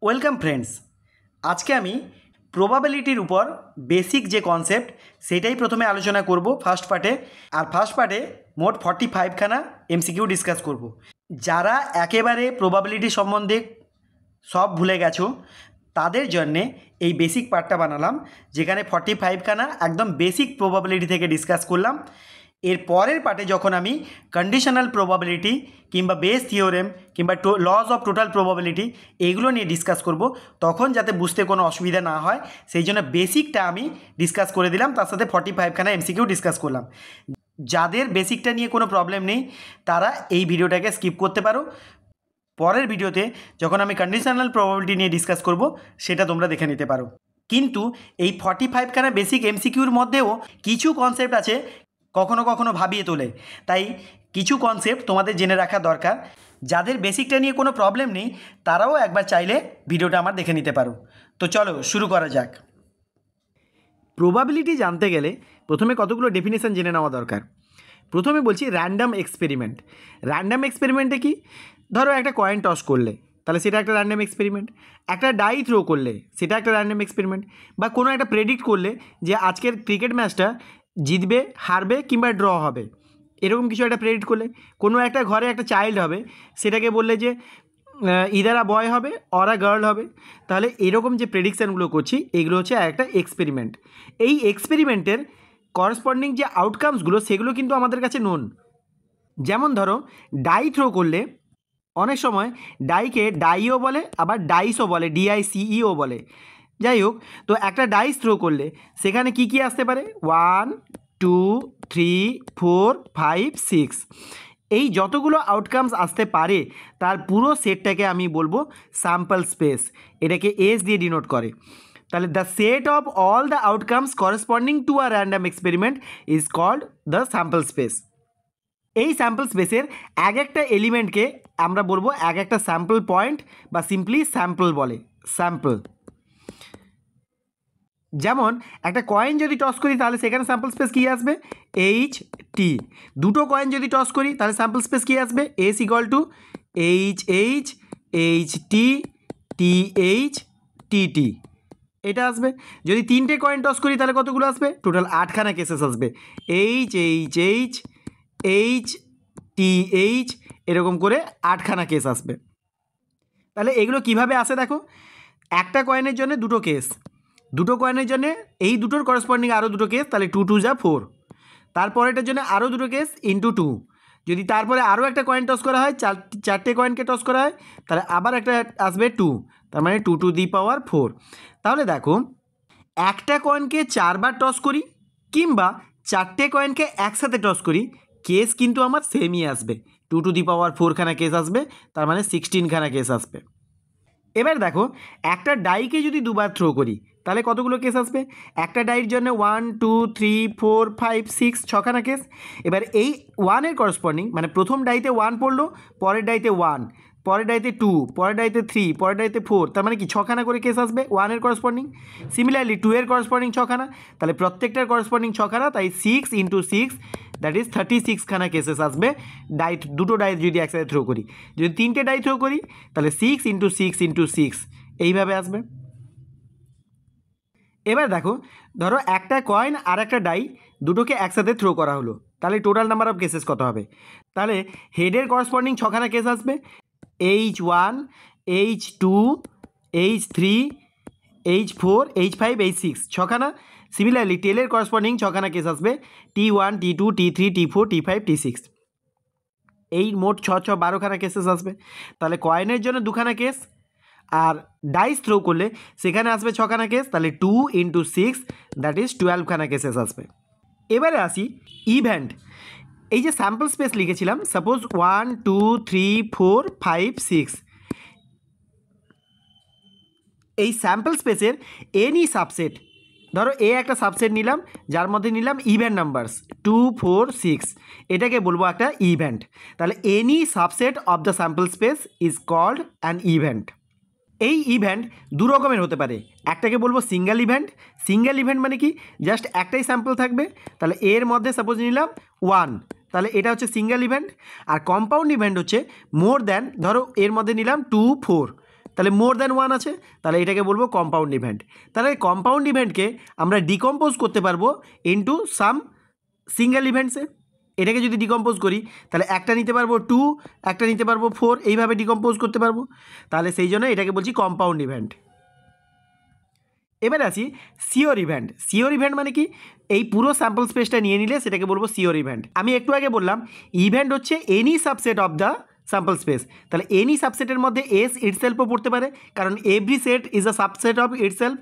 Welcome friends. আজকে আমি প্রবাবিলিটির উপর বেসিক যে কনসেপ্ট সেটাই প্রথমে আলোচনা করব ফার্স্ট পার্টে। আর ফার্স্ট পার্টে মোট 45খানা এমসিকিউ ডিসকাস করব। যারা একেবারে প্রবাবিলিটি সম্বন্ধে সব ভুলে গেছো তাদের জন্যে এই বেসিক পার্টটা বানালাম, যেখানে 45খানা একদম বেসিক প্রবাবিলিটি থেকে ডিসকাস করলাম। এর পরের পার্টে যখন আমি কন্ডিশনাল প্রবাবিলিটি কিংবা বেস থিওরেম কিংবা লস অফ টোটাল প্রবাবিলিটি এগুলো নিয়ে ডিসকাস করব, তখন যাতে বুঝতে কোনো অসুবিধা না হয় সেই জন্য বেসিকটা আমি ডিসকাস করে দিলাম, তার সাথে 45খানা এমসিকিউ ডিসকাস করলাম। যাদের বেসিকটা নিয়ে কোনো প্রবলেম নেই তারা এই ভিডিওটাকে স্কিপ করতে পারো। পরের ভিডিওতে যখন আমি কন্ডিশনাল প্রবাবিলিটি নিয়ে ডিসকাস করব সেটা তোমরা দেখে নিতে পারো। কিন্তু এই 45খানা বেসিক এমসিকিউর মধ্যেও কিছু কনসেপ্ট আছে কখনো কখনো ভাবিয়ে তোলে, তাই কিছু কনসেপ্ট তোমাদের জেনে রাখা দরকার। যাদের বেসিকটা নিয়ে কোনো প্রবলেম নেই তারাও একবার চাইলে ভিডিওটা আমার দেখে নিতে পারো। তো চলো শুরু করা যাক। প্রবাবিলিটি জানতে গেলে প্রথমে কতগুলো ডেফিনেশন জেনে নেওয়া দরকার। প্রথমে বলছি র্যান্ডাম এক্সপেরিমেন্ট। র্যান্ডাম এক্সপেরিমেন্টে কি, ধরো একটা কয়েন টস করলে তাহলে সেটা একটা র্যান্ডাম এক্সপেরিমেন্ট, একটা ডাই থ্রো করলে সেটা একটা র্যান্ডাম এক্সপেরিমেন্ট, বা কোনো একটা প্রেডিক্ট করলে যে আজকের ক্রিকেট ম্যাচটা জিতবে, হারবে কিংবা ড্র হবে, এরকম কিছু একটা প্রেডিক্ট করলে, কোনো একটা ঘরে একটা চাইল্ড হবে সেটাকে বললে যে ইদার আ বয় হবে অর আ গার্ল হবে, তাহলে এরকম যে প্রেডিকশানগুলো করছি এগুলো হচ্ছে একটা এক্সপেরিমেন্ট। এই এক্সপেরিমেন্টের করসপন্ডিং যে আউটকামসগুলো সেগুলো কিন্তু আমাদের কাছে নোন। যেমন ধরো ডাই থ্রো করলে অনেক সময় ডাইকে ডাইও বলে আবার ডাইসও বলে, DICEও বলে। যাই হোক, তো একটা ডাইস থ্রো করলে সেখানে কি কি আসতে পারে, 1 2 3 4 5 6, এই যতগুলো আউটকামস আসতে পারে তার পুরো সেটটাকে আমি বলবো স্যাম্পল স্পেস। এটাকে এস দিয়ে ডিনোট করে। তাহলে the set of all the outcomes corresponding to a random experiment is called the sample space. এই স্যাম্পল স্পেসের এক একটা এলিমেন্টকে আমরা বলবো এক একটা স্যাম্পল পয়েন্ট বা সিম্পলি স্যাম্পল বলে, স্যাম্পল। যেমন একটা কয়েন যদি টস করি তাহলে সেখানে স্যাম্পল স্পেস কী আসবে, HT। দুটো কয়েন যদি টস করি তাহলে স্যাম্পল স্পেস কী আসবে, S = HH HT TH TT, এটা আসবে। যদি তিনটে কয়েন টস করি তাহলে কতগুলো আসবে, টোটাল 8খানা কেসেস আসবে, HHH HTH, এরকম করে 8খানা কেস আসবে। তাহলে এগুলো কিভাবে আসে দেখো, একটা কয়েনের জন্য দুটো কেস, দুটো কয়েনের জন্য এই দুটোর করসপন্ডিং আরও দুটো কেস, তাহলে 2 2 যা 4, তারপরেটার জন্য আরও দুটো কেস ইন্টু 2, যদি তারপরে আরও একটা কয়েন টস করা হয়, চারটে কয়েনকে টস করা হয়, তাহলে আবার একটা আসবে 2, তার মানে 2 টু দি পাওয়ার 4। তাহলে দেখো একটা কয়েনকে 4বার টস করি কিংবা চারটে কয়েনকে একসাথে টস করি, কেস কিন্তু আমার সেমই আসবে, 2 টু দি পাওয়ার 4খানা কেস আসবে, তার মানে 16খানা কেস আসবে। এবার দেখো একটা ডাইকে যদি দুবার থ্রো করি তাহলে কতগুলো কেস আসবে, একটা ডাইয়ের জন্য 1 2 3 4 5 6, 6খানা কেস। এবার এই 1-এর করসপন্ডিং মানে প্রথম ডাইতে 1 পড়লো, পরের ডাইতে 1, পরের ডাইতে 2, পরের ডাইতে 3, পরের ডাইতে 4, তার মানে কি 6খানা করে কেস আসবে 1-এর করসপন্ডিং। সিমিলারলি 2-এর করসপন্ডিং 6খানা, তাহলে প্রত্যেকটার করসপন্ডিং 6খানা, তাই 6 × 6 দ্যাট ইজ 36খানা কেসেস আসবে দুটো ডাই যদি একসাথে থ্রো করি। যদি তিনটে ডাই থ্রো করি তাহলে 6 × 6 × 6 এইভাবে আসবে। এবার দেখো ধরো একটা কয়েন আর একটা ডাই দুটোকে একসাথে থ্রো করা হলো, তাহলে টোটাল নাম্বার অফ কেসেস কত হবে, তাহলে হেডের করসপন্ডিং 6খানা কেস আসবে, H1 H2 H3 H4 H5 H6, 6খানা। সিমিলারলি টেলের করসপন্ডিং 6খানা কেস আসবে, T1 T2 T3 T4 T5 T6, এই মোট 6 6 12খানা কেসেস আসবে। তাহলে কয়েনের জন্য 2খানা কেস, আর ডাইস থ্রো করলে সেখানে আসবে 6খানা কেস, তাহলে 2 × 6 দ্যাট ইজ 12খানা কেসেস আসবে। এবারে আসি ইভেন্ট। এই যে স্যাম্পল স্পেস লিখেছিলাম, সাপোজ 1 2 3 4 5 6, এই স্যাম্পল স্পেসের এনি সাবসেট, ধরো এ একটা সাবসেট নিলাম যার মধ্যে নিলাম ইভেন্ট নাম্বারস 2 4 6, এটাকে বলবো একটা ইভেন্ট। তাহলে any subset of the sample space is called an event. এই ইভেন্ট দু রকমের হতে পারে, একটাকে বলবো সিঙ্গেল ইভেন্ট। সিঙ্গেল ইভেন্ট মানে কি, জাস্ট একটাই স্যাম্পল থাকবে, তাহলে এর মধ্যে সাপোজ নিলাম 1, তাহলে এটা হচ্ছে সিঙ্গেল ইভেন্ট। আর কম্পাউন্ড ইভেন্ট হচ্ছে মোর দ্যান, ধরো এর মধ্যে নিলাম 2 4, তাহলে মোর দ্যান ওয়ান আছে, তাহলে এটাকে বলবো কম্পাউন্ড ইভেন্ট। তাহলে কম্পাউন্ড ইভেন্টকে আমরা ডিকম্পোজ করতে পারবো ইনটু সাম সিঙ্গেল ইভেন্টসে। এটাকে যদি ডিকম্পোজ করি তাহলে একটা নিতে পারবো 2, একটা নিতে পারবো 4, এইভাবে ডিকম্পোজ করতে পারবো। তাহলে সেই জন্য এটাকে বলছি কম্পাউন্ড ইভেন্ট। এবারে আসি সিওর ইভেন্ট। সিওর ইভেন্ট মানে কি, এই পুরো স্যাম্পল স্পেসটা নিয়ে নিলে সেটাকে বলবো সিওর ইভেন্ট। আমি একটু আগে বললাম ইভেন্ট হচ্ছে any subset of the sample space. তাহলে এনি সাবসেটের মধ্যে এস ইটসেলফও পড়তে পারে, কারণ every set is a subset of itself.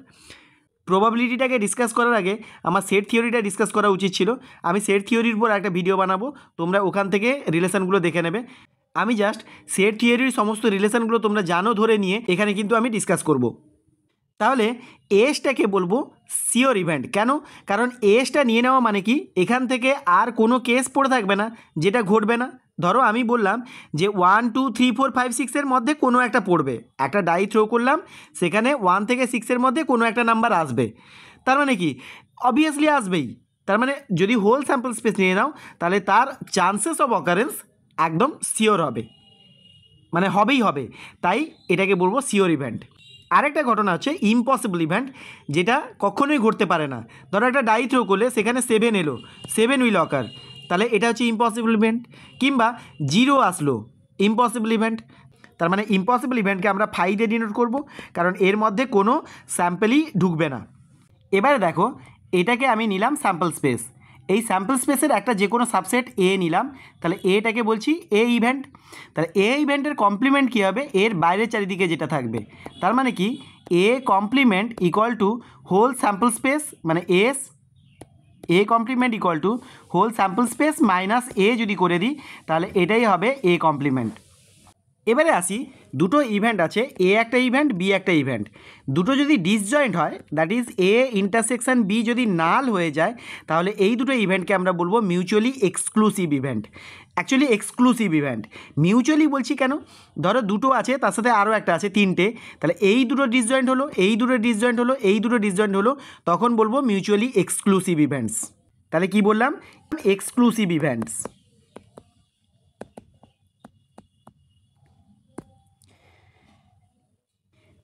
প্রবাবিলিটিটাকে ডিসকাস করার আগে আমার সেট থিওরিটা ডিসকাস করা উচিত ছিল। আমি সেট থিওরির উপর একটা ভিডিও বানাবো, তোমরা ওখান থেকে রিলেশনগুলো দেখে নেবে। আমি জাস্ট সেট থিওরির সমস্ত রিলেশনগুলো তোমরা জানো ধরে নিয়ে এখানে কিন্তু আমি ডিসকাস করব। তাহলে এসটাকে বলবো সিওর ইভেন্ট। কেন? কারণ এসটা নিয়ে নেওয়া মানে কি, এখান থেকে আর কোনো কেস পড়ে থাকবে না যেটা ঘটবে না। ধরো আমি বললাম যে 1 2 3 4 5 6-এর মধ্যে কোনো একটা পড়বে, একটা ডাই থ্রো করলাম, সেখানে 1 থেকে 6-এর মধ্যে কোনো একটা নাম্বার আসবে। তার মানে কি, অবভিয়াসলি আসবেই। তার মানে যদি হোল স্যাম্পল স্পেস নিয়ে নাও তাহলে তার চান্সেস অফ অকারেন্স একদম সিওর হবে, মানে হবেই হবে। তাই এটাকে বলবো সিওর ইভেন্ট। আরেকটা ঘটনা হচ্ছে ইম্পসিবল ইভেন্ট, যেটা কখনোই ঘটতে পারে না। ধরো একটা ডাই থ্রো করলে সেখানে 7 এলো, 7 উইল অকার, তাহলে এটা হচ্ছে ইম্পসিবল ইভেন্ট। কিংবা 0 আসলো, ইম্পসিবল ইভেন্ট। তার মানে ইম্পসিবল ইভেন্টকে আমরা 5 দিয়ে ডিনোট করব, কারণ এর মধ্যে কোনো স্যাম্পলই ঢুকবে না। এবারে দেখো, এটাকে আমি নিলাম স্যাম্পল স্পেস। এই স্যাম্পল স্পেসের একটা যে কোনো সাবসেট এ নিলাম, তাহলে এটাকে বলছি এ ইভেন্ট। তাহলে এ ইভেন্টের কমপ্লিমেন্ট কী হবে, এর বাইরের চারিদিকে যেটা থাকবে। তার মানে কি, A complement equal to whole sample space, মানে S A complement equal to whole sample space minus A যদি করে দিই তাহলে এটাই হবে এ কমপ্লিমেন্ট। এবারে আসি, দুটো ইভেন্ট আছে, এ একটা ইভেন্ট, বি একটা ইভেন্ট। দুটো যদি ডিসজয়েন্ট হয়, that is A intersection B যদি নাল হয়ে যায়, তাহলে এই দুটো ইভেন্টকে আমরা বলবো mutually exclusive event. Actually exclusive event. Mutually বলছি কেন, ধরো দুটো আছে, তার সাথে আরও একটা আছে, 3টে, তাহলে এই দুটো ডিসজয়েন্ট হলো, এই দুটো ডিসজয়েন্ট হলো, এই দুটো ডিসজয়েন্ট হলো, তখন বলবো মিউচুয়ালি এক্সক্লুসিভ ইভেন্টস। তাহলে কি বললাম, এক্সক্লুসিভ ইভেন্টস।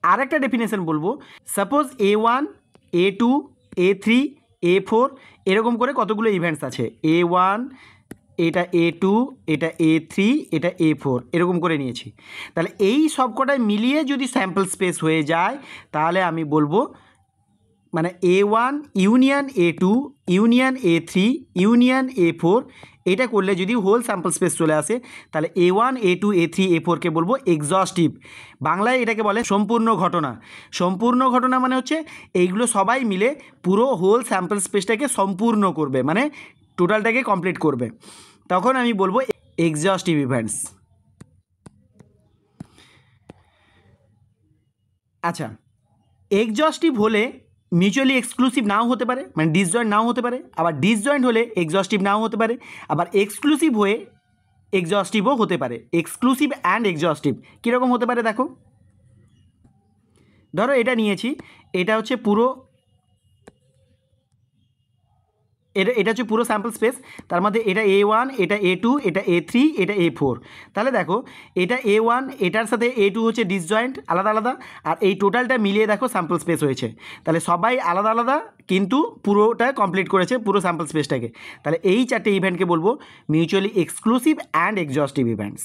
আরেকটা ডেফিনেশন বলবো, suppose A1 A2 A3 A4 এরকম করে কতগুলো ইভেন্টস আছে, A1, এটা A2, এটা A3, এটা A4 এরকম করে নিয়েছি। তাহলে এই সবকটাই মিলিয়ে যদি স্যাম্পল স্পেস হয়ে যায় তাহলে আমি বলবো, মানে A1 union A2 union A3 union A4 এটা করলে যদি হোল স্যাম্পল স্পেস চলে আসে তাহলে A1 A2 A3 A4কে বলবো এক্সস্টিভ। বাংলায় এটাকে বলে সম্পূর্ণ ঘটনা। সম্পূর্ণ ঘটনা মানে হচ্ছে এইগুলো সবাই মিলে পুরো হোল স্যাম্পল স্পেসটাকে সম্পূর্ণ করবে, মানে টোটালটাকে কমপ্লিট করবে, তখন আমি বলবো এক্সস্টিভ ইভেন্টস। আচ্ছা, এক্সস্টিভ হলে মিউচুয়ালি এক্সক্লুসিভ নাও হতে পারে, মানে ডিসজয়েন্ট নাও হতে পারে, আবার ডিসজয়েন্ট হলে এক্সস্টিভ নাও হতে পারে, আবার এক্সক্লুসিভ হয়ে এক্সস্টিভও হতে পারে। এক্সক্লুসিভ অ্যান্ড এক্সস্টিভ কীরকম হতে পারে দেখো, ধরো এটা নিয়েছি, এটা হচ্ছে পুরো, এটা হচ্ছে পুরো স্যাম্পল স্পেস, তার মধ্যে এটা A1, এটা A2, এটা A3, এটা A4। তাহলে দেখো, এটা A1, এটার সাথে A2 হচ্ছে ডিসজয়েন্ট আলাদা আলাদা, আর এই টোটালটা মিলিয়ে দেখো স্যাম্পল স্পেস হয়েছে। তাহলে সবাই আলাদা আলাদা কিন্তু পুরোটা কমপ্লিট করেছে পুরো স্যাম্পল স্পেসটাকে। তাহলে এই 4টে ইভেন্টকে বলবো মিউচুয়ালি এক্সক্লুসিভ অ্যান্ড এক্সস্টিভ ইভেন্টস।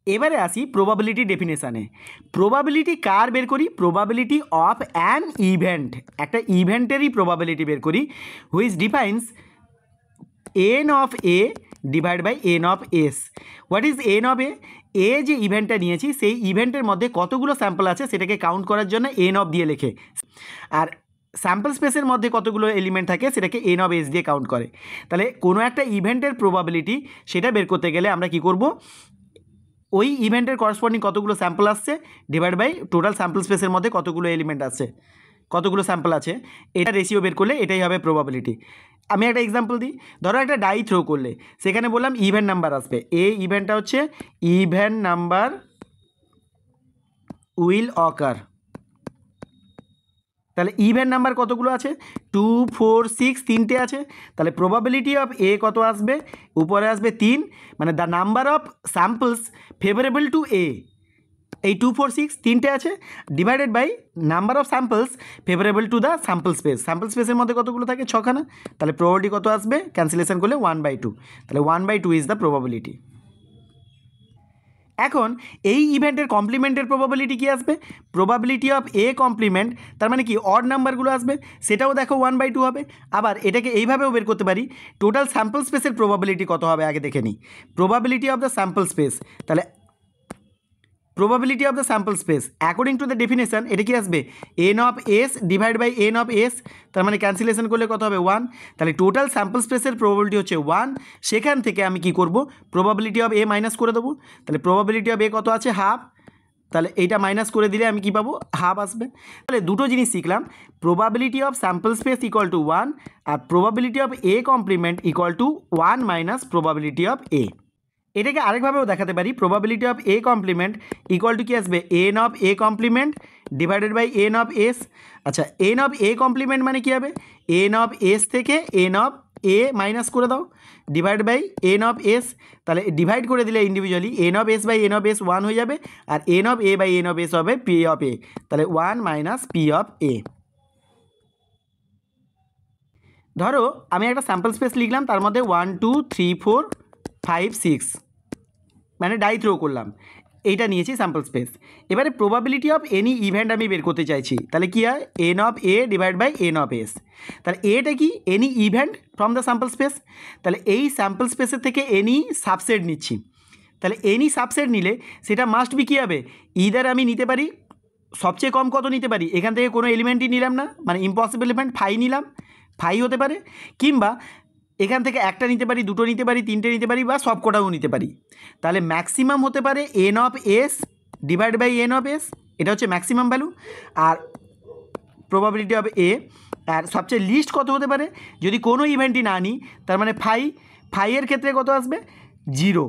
এবারে আসি প্রবাবিলিটি ডেফিনেশানে। প্রবাবিলিটি কার বের করি, প্রবাবিলিটি অফ অ্যান ইভেন্ট, একটা ইভেন্টেরই প্রবাবিলিটি বের করি, which defines n of A divide by N of S. What is n of A যে ইভেন্টটা নিয়েছি সেই ইভেন্টের মধ্যে কতগুলো স্যাম্পল আছে সেটাকে কাউন্ট করার জন্য এন অফ দিয়ে লেখে, আর স্যাম্পল স্পেসের মধ্যে কতগুলো এলিমেন্ট থাকে সেটাকে এন অফ এস দিয়ে কাউন্ট করে। তাহলে কোনো একটা ইভেন্টের প্রবাবিলিটি সেটা বের করতে গেলে আমরা কি করব, ওই ইভেন্টের করসপন্ডিং কতগুলো স্যাম্পল আসছে ডিভাইড বাই টোটাল স্যাম্পল স্পেসের মধ্যে কতগুলো এলিমেন্ট আছে, কতগুলো স্যাম্পল আছে, এটা রেশিও বের করলে এটাই হবে প্রবাবিলিটি। আমি একটা এক্সাম্পল দিই, ধরো একটা ডাই থ্রো করলে সেখানে বললাম ইভেন নাম্বার আসবে, এই ইভেন্টটা হচ্ছে ইভেন নাম্বার উইল অকার। তাহলে ইভেন নাম্বার কতগুলো আছে? 2 4 6 তিনটে আছে। তাহলে প্রবাবিলিটি অফ এ কত আসবে? উপরে আসবে 3, মানে the number of samples favourable to A, এই 2 4 6 তিনটে আছে, divided by number of samples favourable to the sample space. Sample স্পেসের মধ্যে কতগুলো থাকে? 6খানা। তাহলে প্রবাবিলিটি কত আসবে? ক্যান্সেলেশন করলে 1/2। তাহলে 1/2 ইজ দ্য প্রবাবিলিটি। এখন এই ইভেন্টের কমপ্লিমেন্টের প্রবাবিলিটি কী আসবে? প্রবাবিলিটি অফ এ কমপ্লিমেন্ট, তার মানে কি অড নাম্বারগুলো আসবে, সেটাও দেখো 1/2 হবে। আবার এটাকে এইভাবেও বের করতে পারি, টোটাল স্যাম্পল স্পেসের প্রবাবিলিটি কত হবে আগে দেখে নিই। Probability of the sample space, তাহলে probability of the sample space according to the definition এটা কি আসবে? N of S divide by N of S, তার মানে ক্যান্সেলেশন করলে কত হবে? 1। তাহলে টোটাল স্যাম্পল স্পেসের প্রবাবিলিটি হচ্ছে 1। সেখান থেকে আমি কি করব? প্রবাবিলিটি অফ এ মাইনাস করে দেবো। তাহলে প্রবাবিলিটি অফ এ কত আছে? হাফ। তাহলে এইটা মাইনাস করে দিলে আমি কি পাবো? হাফ আসবে। তাহলে দুটো জিনিস শিখলাম, probability of sample space equal to 1 আর probability of A complement equal to 1 minus probability of A. এটাকে আরেকভাবেও দেখাতে পারি, probability of A complement equal to কি আসবে? N of A complement divided by N of S. আচ্ছা, n of A complement মানে কী হবে? এন অফ এস থেকে এন অফ এ মাইনাস করে দাও divide by N of S. তাহলে ডিভাইড করে দিলে individually n of S by N of S 1 হয়ে যাবে, আর n of A by N of S হবে পি অফ এ। তাহলে 1 মাইনাস পি অফ এ। ধরো আমি একটা স্যাম্পল স্পেস লিখলাম, তার মধ্যে 1 2 3 4 5 6 মানে ডাই থ্রো করলাম, এইটা নিয়েছি স্যাম্পল স্পেস। এবারে প্রবাবিলিটি অফ এনি ইভেন্ট আমি বের করতে চাইছি, তাহলে কী হয়? N of A divide by N of S. তাহলে এটা কি? Any event from the sample space. তাহলে এই স্যাম্পল স্পেসের থেকে এনি সাবসেট নিচ্ছি। তাহলে এনি সাবসেট নিলে সেটা মাস্ট বি কী হবে? ইদার আমি নিতে পারি সবচেয়ে কম কত নিতে পারি, এখান থেকে কোনো এলিমেন্টই নিলাম না, মানে ইম্পসিবল ইভেন্ট ফাই নিলাম, ফাই হতে পারে, কিংবা এখান থেকে একটা নিতে পারি, দুটো নিতে পারি, তিনটে নিতে পারি, বা সব কটাও নিতে পারি। তাহলে ম্যাক্সিমাম হতে পারে n of S divide by N of S, এটা হচ্ছে ম্যাক্সিমাম ভ্যালু আর প্রবাবিলিটি অফ এ। আর সবচেয়ে লিস্ট কত হতে পারে? যদি কোনো ইভেন্টই না নিই, তার মানে ফাইয়ের ক্ষেত্রে কত আসবে? 0,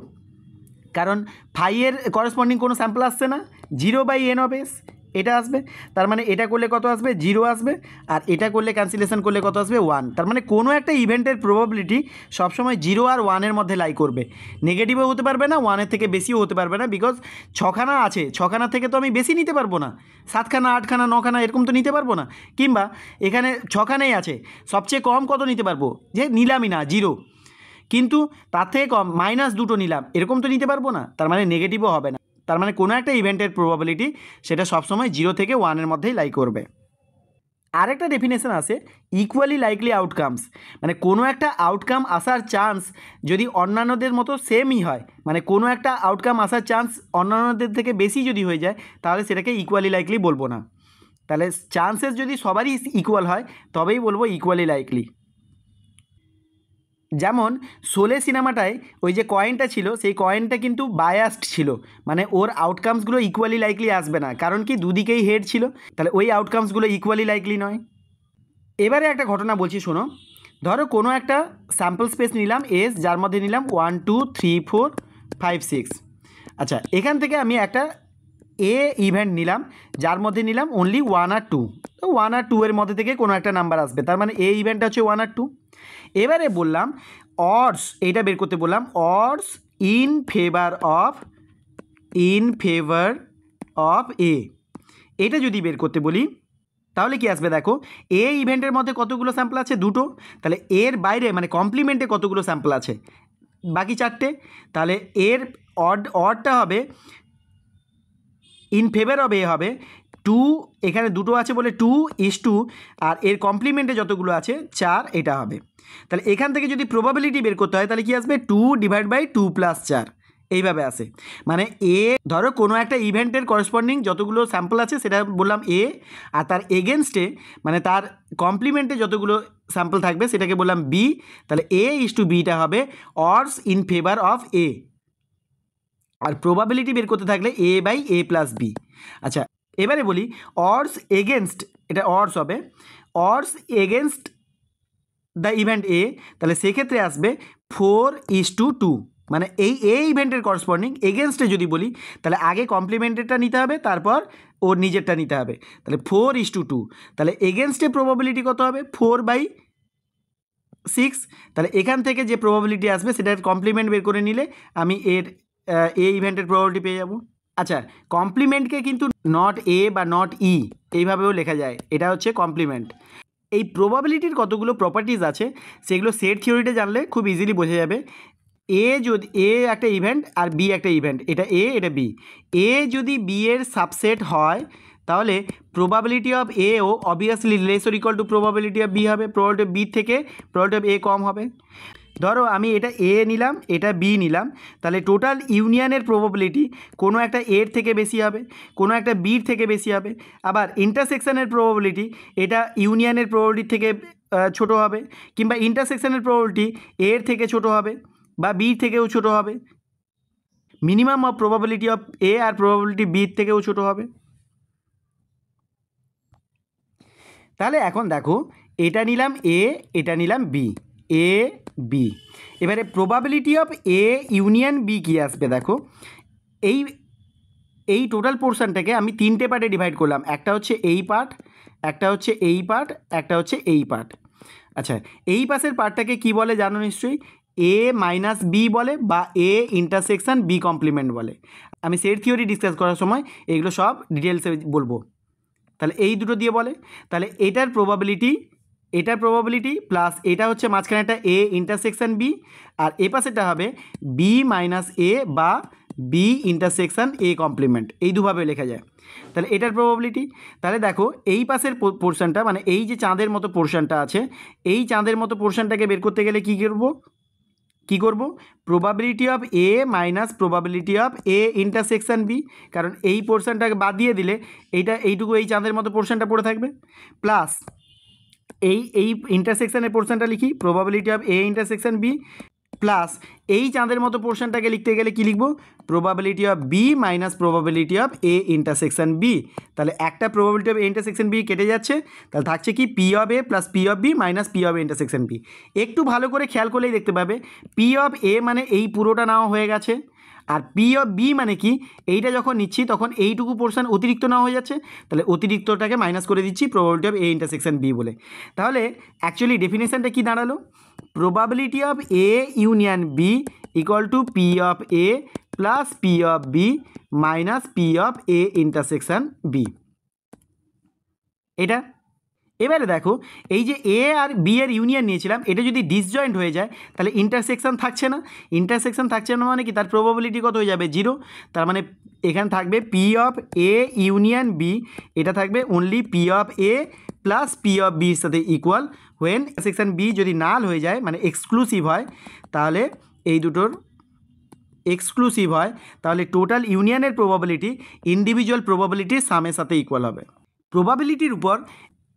কারণ ফাইয়ের করেসপন্ডিং কোনো স্যাম্পল আসছে না। 0 বাই এন অফ এস এটা আসবে, তার মানে এটা করলে কত আসবে? 0 আসবে, আর এটা করলে ক্যান্সেলেশন করলে কত আসবে? 1। তার মানে কোনো একটা ইভেন্টের প্রবাবিলিটি সবসময় 0 আর 1-এর মধ্যে লাই করবে, নেগেটিভও হতে পারবে না, 1-এর থেকে বেশিও হতে পারবে না, বিকজ 6খানা আছে, 6খানা থেকে তো আমি বেশি নিতে পারবো না, 7খানা 8খানা 9খানা এরকম তো নিতে পারবো না। কিংবা এখানে 6খানাই আছে, সবচেয়ে কম কত নিতে পারবো? যে নিলামই না, 0, কিন্তু তার থেকে কম -2টো নিলাম, এরকম তো নিতে পারবো না, তার মানে নেগেটিভও হবে না। তার মানে কোনো একটা ইভেন্টের প্রবাবিলিটি সেটা সবসময় 0 থেকে 1-এর মধ্যেই লাই করবে। আরেকটা ডেফিনেশন আছে ইকুয়ালি লাইকলি আউটকামস, মানে কোনো একটা আউটকাম আসার চান্স যদি অন্যান্যদের মতো সেমই হয়, মানে কোনো একটা আউটকাম আসার চান্স অন্যান্যদের থেকে বেশি যদি হয়ে যায়, তাহলে সেটাকে ইকুয়ালি লাইকলি বলবো না। তাহলে চান্সেস যদি সবারই ইকুয়াল হয় তবেই বলবো ইকুয়ালি লাইকলি। যেমন শোলে সিনেমাটায় ওই যে কয়েনটা ছিল, সেই কয়েনটা কিন্তু বায়াসড ছিল, মানে ওর আউটকামসগুলো ইকুয়ালি লাইকলি আসবে না, কারণ কি দুদিকেই হেড ছিল, তাহলে ওই আউটকামসগুলো ইকুয়ালি লাইকলি নয়। এবারে একটা ঘটনা বলছি শোনো। ধরো কোনো একটা স্যাম্পল স্পেস নিলাম এস, যার মধ্যে নিলাম 1 2 3 4 5 6। আচ্ছা, এখান থেকে আমি একটা এ ইভেন্ট নিলাম, যার মধ্যে নিলাম অনলি 1 আর 2, তো 1 আর 2 এর মধ্যে থেকে কোনো একটা নাম্বার আসবে, তার মানে এ ইভেন্টটা হচ্ছে 1 আর 2। এবারে বললাম অডস, এইটা বের করতে বললাম, অডস ইন ফেভার অফ এ, এটা যদি বের করতে বলি তাহলে কি আসবে? দেখো এ ইভেন্টের মধ্যে কতগুলো স্যাম্পল আছে? 2টো। তাহলে এর বাইরে মানে কমপ্লিমেন্টে কতগুলো স্যাম্পল আছে? বাকি 4টে। তাহলে এর অডটা হবে ইন ফেভার অফ এ হবে 2, এখানে 2টো আছে বলে 2:2, আর এর কমপ্লিমেন্টে যতগুলো আছে 4, এটা হবে। তাহলে এখান থেকে যদি প্রবাবিলিটি বের করতে হয় তাহলে কি আসবে? 2 ডিভাইড বাই 2 + 4, এইভাবে আসে। মানে এ, ধরো কোনো একটা ইভেন্টের করেসপন্ডিং যতগুলো স্যাম্পল আছে সেটা বললাম এ, আর তার এগেনস্টে মানে তার কমপ্লিমেন্টে যতগুলো স্যাম্পল থাকবে সেটাকে বললাম বি। তাহলে A:B হবে odds in favour of A, আর প্রবাবিলিটি বের করতে থাকলে A/A+B। আচ্ছা, এবারে বলি অডস এগেনস্ট, এটা অডস হবে odds against the event A, তাহলে সেক্ষেত্রে আসবে 4:2। মানে এই এ ইভেন্টের করসপন্ডিং এগেনস্টে যদি বলি তাহলে আগে কমপ্লিমেন্টেরটা নিতে হবে, তারপর ওর নিজেরটা নিতে হবে। তাহলে 4:2, তাহলে এগেনস্টে প্রবাবিলিটি কত হবে 4/6। তাহলে এখান থেকে যে প্রবাবিলিটি আসবে সেটার কমপ্লিমেন্ট বের করে নিলে আমি এর এ ইভেন্টের প্রবাবিলিটি পেয়ে যাব। আচ্ছা, কমপ্লিমেন্টকে কিন্তু নট এ বা নট ই এইভাবেও লেখা যায়, এটা হচ্ছে কমপ্লিমেন্ট। এই প্রবাবিলিটির কতগুলো প্রপার্টিজ আছে সেগুলো সেট থিওরিতে জানলে খুব ইজিলি বোঝা যাবে। যদি এ একটা ইভেন্ট আর বি একটা ইভেন্ট, এটা এ এটা বি, এ যদি বি এর সাবসেট হয় তাহলে প্রবাবিলিটি অফ এ ও obviously less or equal to probability of B হবে, প্রবাবিলিটি অফ বি থেকে প্রবাবিলিটি অফ এ কম হবে। ধরো আমি এটা এ নিলাম, এটা বি নিলাম, তাহলে টোটাল ইউনিয়নের প্রবাবিলিটি কোনো একটা এর থেকে বেশি হবে, কোনো একটা বির থেকে বেশি হবে। আবার ইন্টারসেকশনের প্রবাবিলিটি এটা ইউনিয়নের প্রবাবিলিটি থেকে ছোট হবে, কিংবা ইন্টারসেকশনের প্রবাবিলিটি এর থেকে ছোট হবে বা বির থেকেও ছোট হবে। Minimum of probability of A আর প্রবাবিলিটি বির থেকেও ছোট হবে। তাহলে এখন দেখো এটা নিলাম এ, এটা নিলাম বি, এ বি। এবারে probability of A union B কী আসবে দেখো, এই টোটাল পোর্শনটাকে আমি তিনটে পার্টে ডিভাইড করলাম, একটা হচ্ছে এই পার্ট, একটা হচ্ছে এই পার্ট, একটা হচ্ছে এই পার্ট। আচ্ছা, এই পাশের পার্টটাকে কি বলে জানো নিশ্চয়ই, এ মাইনাস বি বলে বা এ ইন্টারসেকশন বি কমপ্লিমেন্ট বলে। আমি সেট থিওরি ডিসকাস করার সময় এগুলো সব ডিটেলসে বলবো। তাহলে এই দুটো দিয়ে বলে, তাহলে এটার প্রবাবিলিটি প্লাস এটা হচ্ছে মাঝখানে একটা এ ইন্টারসেকশন বি, আর এ পাশেটা হবে বি মাইনাস এ বা বি ইন্টারসেকশন এ কমপ্লিমেন্ট, এই দুভাবে লেখা যায়। তাহলে এটার প্রবাবিলিটি, তাহলে দেখো এই পাশের পোর্শনটা মানে এই যে চাঁদের মতো পোর্শনটা আছে, এই চাঁদের মতো পোর্শনটাকে বের করতে গেলে কী করব probability of A minus probability of A intersection B, কারণ এই পোর্শনটাকে বাদ দিয়ে দিলে এইটুকু এই চাঁদের মতো পোর্শনটা পড়ে থাকবে, প্লাস এই ইন্টারসেকশনের পোর্শনটা লিখি probability of A intersection B, plus এই চাঁদের মতো পোর্শনটাকে লিখতে গেলে কি লিখব probability of B minus probability of A intersection B. তাহলে একটা probability of A intersection B কেটে যাচ্ছে, তাহলে থাকছে কি P of A plus P of B minus P of A intersection B. একটু ভালো করে খেয়াল করলেই দেখতে পাবে পি অফ এ মানে এই পুরোটা নেওয়া হয়ে গেছে, আর পি অফ বি মানে কি এইটা যখন নিচ্ছি তখন এইটুকু পোর্শন অতিরিক্ত নেওয়া হয়ে যাচ্ছে, তাহলে অতিরিক্তটাকে মাইনাস করে দিচ্ছি probability of A intersection B বলে। তাহলে অ্যাকচুয়ালি ডেফিনেশনটা কি দাঁড়ালো, probability of A union B equal to P of A plus P of B minus P of A intersection B। এটা এবারে দেখো এই যে এ আর বি এর ইউনিয়ন নিয়েছিলাম, এটা যদি ডিসজয়েন্ট হয়ে যায় তাহলে ইন্টারসেকশন থাকছে না, মানে কি তার প্রবাবিলিটি কত হয়ে যাবে 0। তার মানে এখানে থাকবে P of A union B, এটা থাকবে only P of A plus P of বির সাথে ইকুয়াল হোয়েন সেকশন বি যদি নাল হয়ে যায় মানে এক্সক্লুসিভ হয়, তাহলে এই দুটোর এক্সক্লুসিভ হয়, তাহলে টোটাল ইউনিয়নের প্রবাবিলিটি ইন্ডিভিজুয়াল প্রবাবিলিটির সামের সাথে ইকুয়াল হবে। প্রবাবিলিটির উপর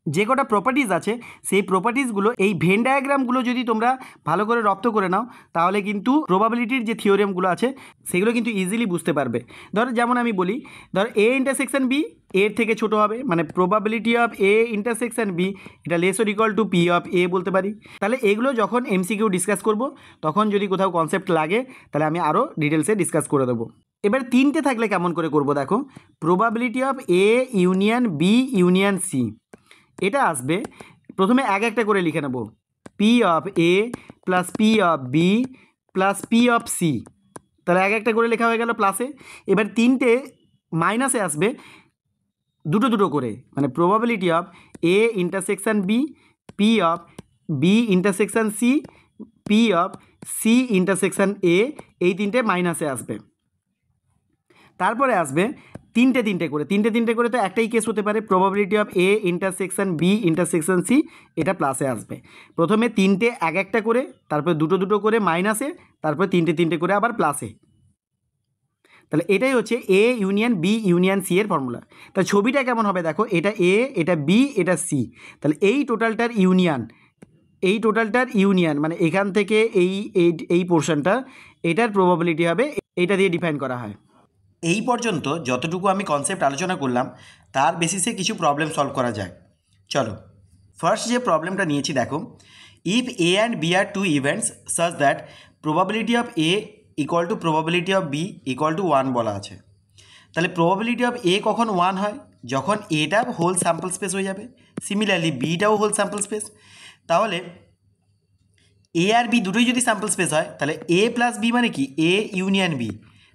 যে কটা প্রপার্টিজ আছে সেই প্রপার্টিজগুলো এই ভেন ডায়াগ্রামগুলো যদি তোমরা ভালো করে রপ্ত করে নাও তাহলে কিন্তু প্রবাবিলিটির যে থিওরেমগুলো আছে সেগুলো কিন্তু ইজিলি বুঝতে পারবে। ধর যেমন আমি বলি, ধর এ ইন্টারসেকশন বি এর থেকে ছোট হবে, মানে probability of A intersection B এটা less or equal to P of A বলতে পারি। তাহলে এগুলো যখন এমসিকিউ ডিসকাস করব তখন যদি কোথাও কনসেপ্ট লাগে তাহলে আমি আরও ডিটেলসে ডিসকাস করে দেবো। এবার তিনটে থাকলে কেমন করে করব দেখো, probability of A union B union C, এটা আসবে প্রথমে এক একটা করে লিখে নেব P of A plus P of B plus P of C, তাহলে এক একটা করে লেখা হয়ে গেল প্লাসে। এবার তিনটে মাইনাসে আসবে দুটো দুটো করে, মানে probability of A intersection B, P of B intersection C, P of C intersection A, এই তিনটে মাইনাসে আসবে। তারপরে আসবে তিনটে করে তো একটাই কেস হতে পারে, probability of A intersection B intersection C এটা প্লাসে আসবে। প্রথমে তিনটে এক একটা করে, তারপরে দুটো দুটো করে মাইনাসে, তারপরে তিনটে করে আবার প্লাসে। তাহলে এটাই হচ্ছে A union B union C এর ফর্মুলা। তাহলে ছবিটা কেমন হবে দেখো, এটা এ, এটা বি, এটা সি, তাহলে এই টোটালটার ইউনিয়ন মানে এখান থেকে এই পোর্শনটা এটার প্রবাবিলিটি হবে, এটা দিয়ে ডিফাইন করা হয়। এই পর্যন্ত যতটুকু আমি কনসেপ্ট আলোচনা করলাম তার বেসিসে কিছু প্রবলেম সলভ করা যায়। চলো ফার্স্ট যে প্রবলেমটা নিয়েছি দেখো, if A and B are two events such that probability of A equal to probability of B equal to 1 বলা আছে। তাহলে প্রবাবিলিটি অফ এ কখন 1 হয়? যখন এটা হোল স্যাম্পল স্পেস হয়ে যাবে। সিমিলারলি বিটাও হোল স্যাম্পল স্পেস। তাহলে এ আর বি দুটোই যদি স্যাম্পল স্পেস হয় তাহলে এ প্লাস বি মানে কি এ ইউনিয়ন বি,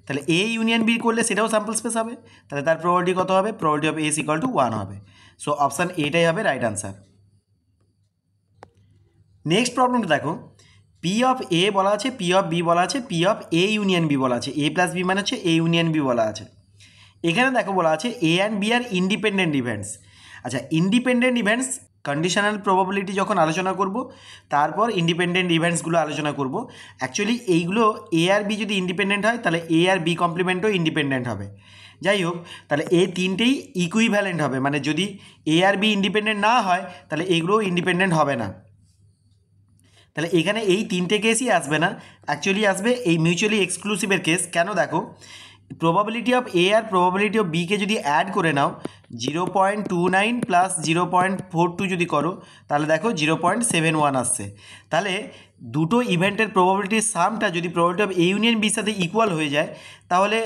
তাহলে এ ইউনিয়ন বি করলে সেটাও স্যাম্পল স্পেস হবে, তাহলে তার প্রবাবিলিটি কত হবে? Probability of S equal to 1 হবে। সো অপশান এটাই হবে রাইট আনসার। নেক্সট প্রবলেমটা দেখো, পি অফ এ বলা আছে, পি অফ বি বলা আছে, P of A union B বলা আছে, এ প্লাস বি মানে হচ্ছে এ ইউনিয়ন বি বলা আছে। এখানে দেখো বলা আছে A and B are independent events. আচ্ছা, ইন্ডিপেন্ডেন্ট ইভেন্টস কন্ডিশনাল প্রবাবিলিটি যখন আলোচনা করব তারপর ইন্ডিপেন্ডেন্ট ইভেন্টসগুলো আলোচনা করব। অ্যাকচুয়ালি এইগুলো এ আর বি যদি ইন্ডিপেন্ডেন্ট হয় তাহলে এ আর বি কমপ্লিমেন্টও ইন্ডিপেন্ডেন্ট হবে। যাই হোক, তাহলে এই তিনটেই ইকুইভ্যালেন্ট হবে, মানে যদি এ আর বি ইন্ডিপেন্ডেন্ট না হয় তাহলে এইগুলোও ইন্ডিপেন্ডেন্ট হবে না। তাহলে এখানে এই তিনটে কেসই আসবে না, অ্যাকচুয়ালি আসবে এই মিউচুয়ালি এক্সক্লুসিভের কেস। কেন? দেখো, প্রবাবিলিটি অফ এ আর প্রবাবিলিটি অফ বিকে যদি অ্যাড করে নাও 0.29 প্লাস 0.42 যদি করো তাহলে দেখো 0.71 আসছে। তাহলে দুটো ইভেন্টের প্রবাবিলিটির সামটা যদি প্রবাবিলিটি অফ এ ইউনিয়ন বির সাথে ইকুয়াল হয়ে যায় তাহলে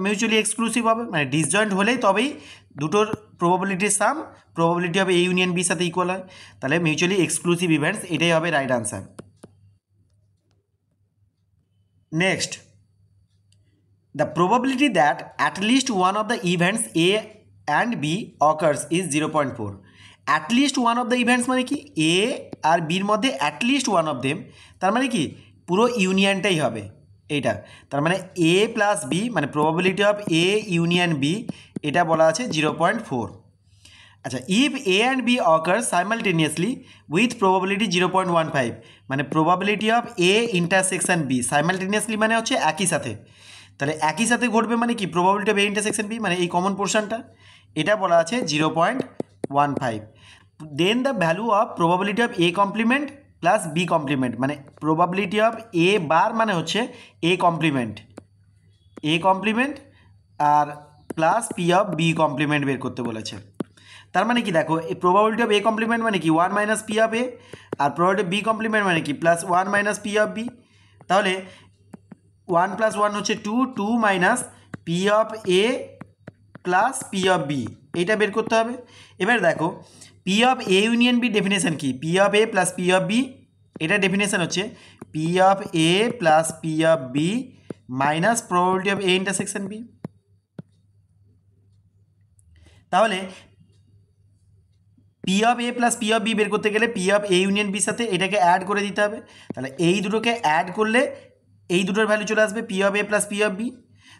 মিউচুয়ালি এক্সক্লুসিভ হবে, মানে ডিসজয়েন্ট হলেই তবেই দুটোর প্রবাবিলিটির সাম প্রবাবিলিটি অফ এ ইউনিয়ন বির সাথে ইকুয়াল হয়। তাহলে মিউচুয়ালি এক্সক্লুসিভ ইভেন্টস এটাই হবে right answer. Next, the probability that at least one of the events A and B occurs is 0.4. at least one of the events মানে কি A আর বির মধ্যে at least one of them, তার মানে কি পুরো ইউনিয়নটাই হবে এইটা। তার মানে A প্লাস বি মানে probability of A union B এটা বলা আছে 0.4। আচ্ছা, if A and B occur simultaneously with probability 0.15 মানে probability of A intersection B, simultaneously মানে হচ্ছে একই সাথে, তাহলে একই সাথে ঘটবে মানে কি probability of A intersection B মানে এই কমন পোর্শনটা, এটা বলা আছে 0.15। Then the value of probability of A complement plus B complement মানে প্রবাবিলিটি অফ এ বার মানে হচ্ছে এ কমপ্লিমেন্ট আর plus P of B complement বের করতে বলেছে। তার মানে কি দেখো, এই প্রবাবিলিটি অফ এ কমপ্লিমেন্ট মানে কি 1 মাইনাস পি অফ এ, আর প্রবাবিলিটি অফ বি কমপ্লিমেন্ট মানে কি plus 1 minus P of B. তাহলে 1 প্লাস 1 হচ্ছে 2 minus P of A plus P of B, এইটা বের করতে হবে। এবার দেখো P of A union B definition কি, P of A plus P of B, এটা ডেফিনেশন হচ্ছে P of A plus P of B minus probability of A intersection B. তাহলে P of A plus P of B বের করতে গেলে P of A union বির সাথে এটাকে add করে দিতে হবে। তাহলে এই দুটোকে অ্যাড করলে এই দুটোর ভ্যালু চলে আসবে P of A plus P of B.